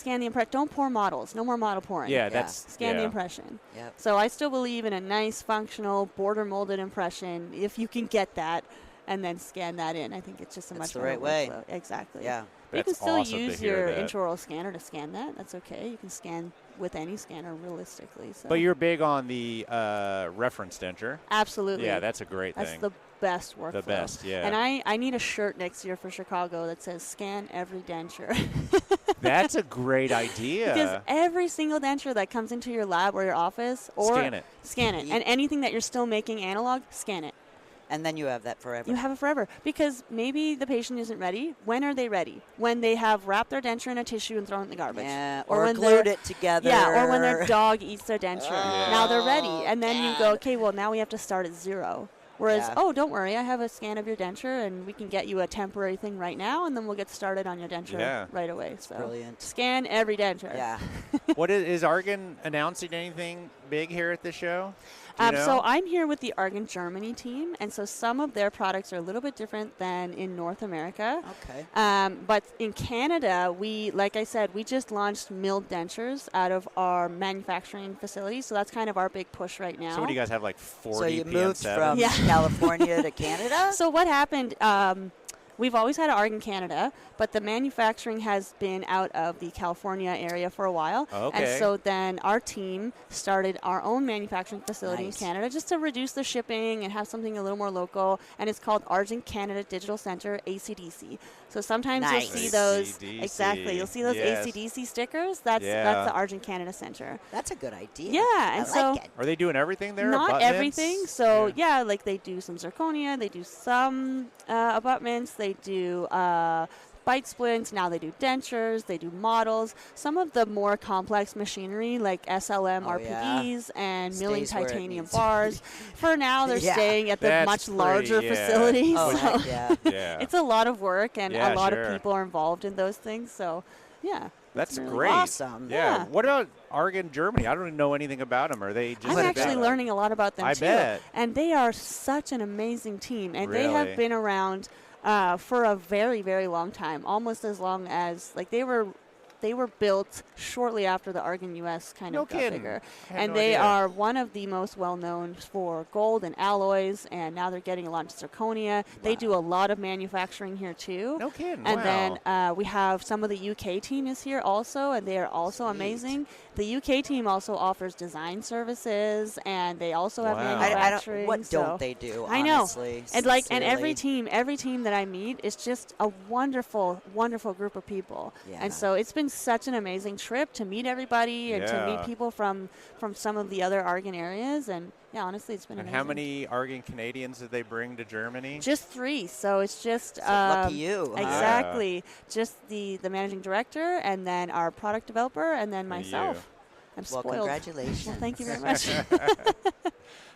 Speaker 8: Don't pour models. No more model pouring. Scan the impression.
Speaker 6: Yep.
Speaker 8: So I still believe in a nice, functional, border molded impression if you can get that and then scan that in. I think it's just a much better
Speaker 6: way.
Speaker 8: workflow. Exactly.
Speaker 6: Yeah.
Speaker 8: You can still
Speaker 4: awesome
Speaker 8: use your intraoral scanner to scan that. That's okay. You can scan with any scanner realistically. So.
Speaker 4: But you're big on the reference denture.
Speaker 8: Absolutely.
Speaker 4: Yeah, that's a great thing.
Speaker 8: That's the best workflow.
Speaker 4: The best, yeah.
Speaker 8: And I need a shirt next year for Chicago that says "Scan every denture."
Speaker 4: That's a great idea.
Speaker 8: Because every single denture that comes into your lab or your office, or scan it, and anything that you're still making analog, scan it.
Speaker 6: And then you have that forever.
Speaker 8: You have it forever. Because maybe the patient isn't ready. When are they ready? When they have wrapped their denture in a tissue and thrown it in the garbage.
Speaker 6: Yeah,
Speaker 8: or when
Speaker 6: glued it together.
Speaker 8: Yeah, or when their dog eats their denture. Now they're ready. And then you go, okay, well, now we have to start at 0. Whereas, don't worry, I have a scan of your denture, and we can get you a temporary thing right now, and then we'll get started on your denture right away. So
Speaker 6: brilliant.
Speaker 8: Scan every denture.
Speaker 6: Yeah.
Speaker 4: What is Argan announcing anything big here at the show?
Speaker 8: So I'm here with the Cologne Germany team, and so some of their products are a little bit different than in North America.
Speaker 6: Okay.
Speaker 8: But in Canada, like I said, we just launched milled dentures out of our manufacturing facility, so that's kind of our big push right now.
Speaker 4: So what do you guys have, like 40
Speaker 6: So you
Speaker 4: PM7s?
Speaker 6: moved from California to Canada?
Speaker 8: So what happened, we've always had ARG in Canada, but the manufacturing has been out of the California area for a while.
Speaker 4: Okay.
Speaker 8: And so then our team started our own manufacturing facility in Canada just to reduce the shipping and have something a little more local. And it's called Argent Canada Digital Center, ACDC. So sometimes you'll see those.
Speaker 4: AC/DC.
Speaker 8: Exactly. You'll see those ACDC stickers. That's the Argent Canada Center.
Speaker 6: That's a good idea.
Speaker 8: Yeah. And
Speaker 6: I like it.
Speaker 4: Are they doing everything there?
Speaker 8: Not
Speaker 4: abutments?
Speaker 8: everything. So, like they do some zirconia. They do some abutments. They do bite splints. Now they do dentures. They do models. Some of the more complex machinery like SLM RPDs and milling titanium bars. For now, they're staying at the much larger facility.
Speaker 6: Oh,
Speaker 8: so it's a lot of work, and a lot of people are involved in those things. So,
Speaker 4: That's
Speaker 8: really
Speaker 4: great.
Speaker 6: Awesome.
Speaker 4: Yeah. What about Argan Germany? I don't even know anything about them. Are they just
Speaker 8: I'm actually learning a lot about them,
Speaker 4: I
Speaker 8: too.
Speaker 4: bet.
Speaker 8: And they are such an amazing team. And they
Speaker 4: Really?
Speaker 8: have been around for a very, very long time, almost as long as, like, they were built shortly after the Argan US kind of got bigger. And they are one of the most well-known for gold and alloys, and now they're getting a lot of zirconia. They do a lot of manufacturing here, too.
Speaker 4: No kidding.
Speaker 8: And then we have some of the UK team is here also, and they are also amazing. The UK team also offers design services, and they also have manufacturing.
Speaker 6: What don't they do,
Speaker 8: I know.
Speaker 6: honestly?
Speaker 8: And every team that I meet is just a wonderful, wonderful group of people.
Speaker 6: Yeah.
Speaker 8: And so it's been such an amazing trip to meet everybody and to meet people from some of the other Argan areas. And honestly, it's been amazing.
Speaker 4: And how many Argan Canadians did they bring to Germany?
Speaker 8: Just 3. So it's just
Speaker 6: lucky you.
Speaker 8: Exactly. Just the managing director, and then our product developer, and then myself. I'm spoiled.
Speaker 6: Well, congratulations.
Speaker 8: Well, thank you very much.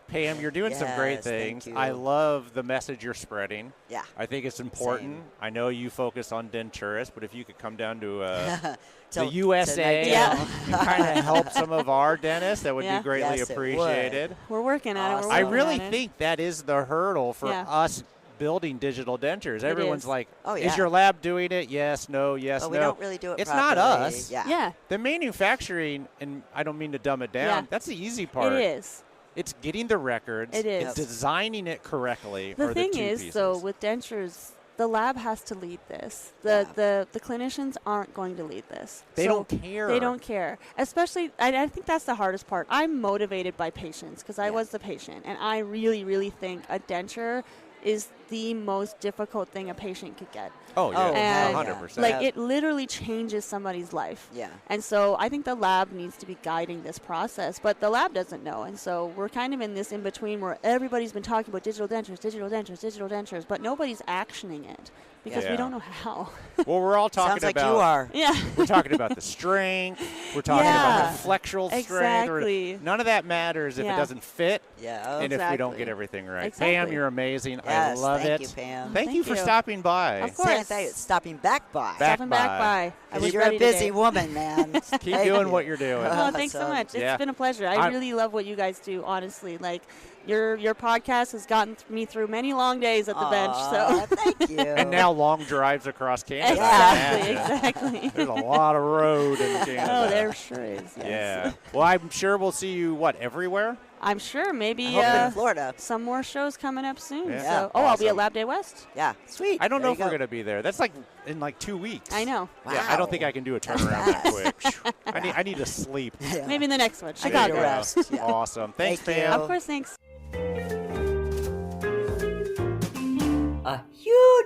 Speaker 4: Pam, you're doing some great things.
Speaker 6: Thank you.
Speaker 4: I love the message you're spreading.
Speaker 6: Yeah.
Speaker 4: I think it's important.
Speaker 6: Same.
Speaker 4: I know you focus on denturists, but if you could come down to the
Speaker 6: To
Speaker 4: USA and kind of help some of our dentists, that would be greatly
Speaker 6: Yes, it
Speaker 4: appreciated.
Speaker 6: would.
Speaker 8: We're working on it.
Speaker 6: Awesome.
Speaker 4: I really think that is the hurdle for us building digital dentures. Everyone's
Speaker 8: is.
Speaker 4: like,
Speaker 6: Oh,
Speaker 4: is
Speaker 6: yeah.
Speaker 4: your lab doing it? Yes, no, yes,
Speaker 6: But
Speaker 4: no.
Speaker 6: we don't really do it
Speaker 4: It's
Speaker 6: properly.
Speaker 4: not us.
Speaker 8: Yeah.
Speaker 4: The manufacturing, and I don't mean to dumb it down,
Speaker 8: Yeah.
Speaker 4: that's the easy part.
Speaker 8: It is.
Speaker 4: It's getting the records.
Speaker 8: It is.
Speaker 4: It's designing it correctly.
Speaker 8: The
Speaker 4: are
Speaker 8: thing
Speaker 4: the two
Speaker 8: is,
Speaker 4: pieces.
Speaker 8: though, with dentures, the lab has to lead this. The clinicians aren't going to lead this.
Speaker 4: They don't care.
Speaker 8: They don't care. Especially, I think that's the hardest part. I'm motivated by patients because I was the patient, and I really, really think a denture is the most difficult thing a patient could get.
Speaker 4: Oh, yeah,
Speaker 8: And
Speaker 4: 100%.
Speaker 8: like, it literally changes somebody's life.
Speaker 6: Yeah.
Speaker 8: And so I think the lab needs to be guiding this process, but the lab doesn't know. And so we're kind of in this in-between where everybody's been talking about digital dentures, but nobody's actioning it because we don't know how.
Speaker 4: Well, we're all talking
Speaker 6: Sounds like
Speaker 4: about.
Speaker 6: you are.
Speaker 8: Yeah.
Speaker 4: We're talking about the strength. We're talking about the flexural strength.
Speaker 8: Exactly.
Speaker 4: None of that matters if it doesn't fit.
Speaker 6: Yeah.
Speaker 4: And if we don't get everything right.
Speaker 8: Exactly.
Speaker 4: Pam, you're amazing.
Speaker 6: Yes,
Speaker 4: I love
Speaker 6: thank
Speaker 4: it.
Speaker 6: you, Pam.
Speaker 4: Thank you for
Speaker 8: you.
Speaker 4: stopping by.
Speaker 8: Of course.
Speaker 6: Stopping back by.
Speaker 8: Stopping back by. I was
Speaker 6: You're
Speaker 8: ready
Speaker 6: a busy
Speaker 8: today.
Speaker 6: woman, man.
Speaker 4: Keep doing what you're doing.
Speaker 8: Oh, thanks so
Speaker 6: Awesome.
Speaker 8: much. It's been a pleasure. I really love what you guys do, honestly. Like, your podcast has gotten me through many long days at the bench. So
Speaker 6: Thank you.
Speaker 4: And now long drives across Canada. I
Speaker 8: Exactly.
Speaker 4: imagine. There's a lot of road in Canada.
Speaker 8: Oh, there sure is. Yes.
Speaker 4: Yeah. Well, I'm sure we'll see you, everywhere?
Speaker 8: I'm sure maybe
Speaker 6: I hope in Florida.
Speaker 8: some more shows coming up soon.
Speaker 4: Yeah.
Speaker 8: So,
Speaker 6: Yeah,
Speaker 8: I'll be at
Speaker 4: awesome.
Speaker 8: Lab Day West.
Speaker 6: Yeah. Sweet.
Speaker 4: I don't know
Speaker 6: There
Speaker 4: if
Speaker 6: you
Speaker 4: we're
Speaker 6: go.
Speaker 4: going to be there. That's like in 2 weeks.
Speaker 8: I know.
Speaker 4: Yeah, I don't think I can do a turnaround that quick. I need to sleep.
Speaker 6: Yeah.
Speaker 8: Maybe the next one.
Speaker 6: There
Speaker 8: Chicago.
Speaker 6: you go. Rest. Yeah.
Speaker 4: Awesome. Thanks,
Speaker 6: Thank you.
Speaker 4: Pam.
Speaker 8: Of course, thanks.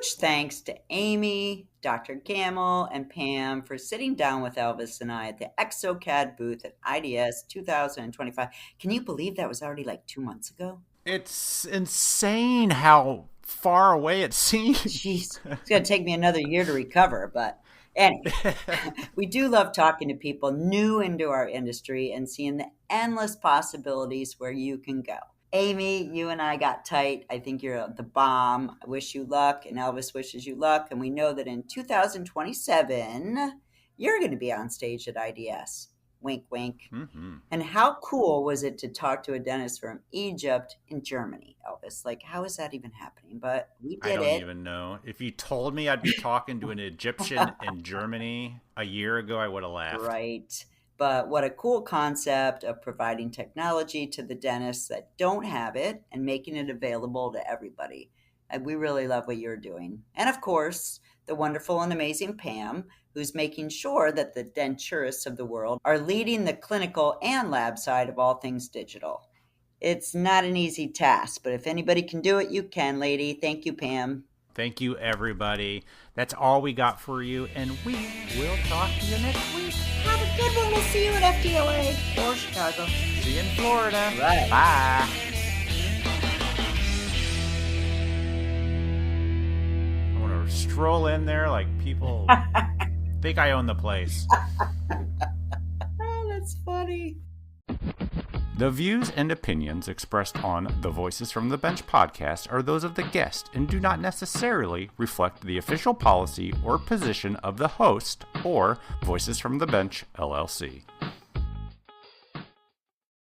Speaker 3: huge thanks to Amy, Dr. Gamil, and Pam for sitting down with Elvis and I at the EXOCAD booth at IDS 2025. Can you believe that was already like 2 months ago?
Speaker 2: It's insane how far away it seems.
Speaker 3: Jeez, it's going to take me another year to recover, but anyway, we do love talking to people new into our industry and seeing the endless possibilities where you can go. Amy, you and I got tight. I think you're the bomb. I wish you luck, and Elvis wishes you luck. And we know that in 2027, you're going to be on stage at IDS. Wink, wink. Mm-hmm. And how cool was it to talk to a dentist from Egypt in Germany, Elvis? Like, how is that even happening? But we did it.
Speaker 2: I don't even know. If you told me I'd be talking to an Egyptian in Germany a year ago, I would have laughed.
Speaker 3: Right. But what a cool concept of providing technology to the dentists that don't have it and making it available to everybody. And we really love what you're doing. And of course, the wonderful and amazing Pam, who's making sure that the denturists of the world are leading the clinical and lab side of all things digital. It's not an easy task, but if anybody can do it, you can, lady. Thank you, Pam.
Speaker 2: Thank you, everybody. That's all we got for you, and we will talk to you next week.
Speaker 3: Have a good one. We'll see you at FDLA or Chicago.
Speaker 2: See you in Florida.
Speaker 3: Right.
Speaker 2: Bye. I want to stroll in there like people think I own the place.
Speaker 3: Oh, that's funny.
Speaker 2: The views and opinions expressed on the Voices from the Bench podcast are those of the guest and do not necessarily reflect the official policy or position of the host or Voices from the Bench, LLC.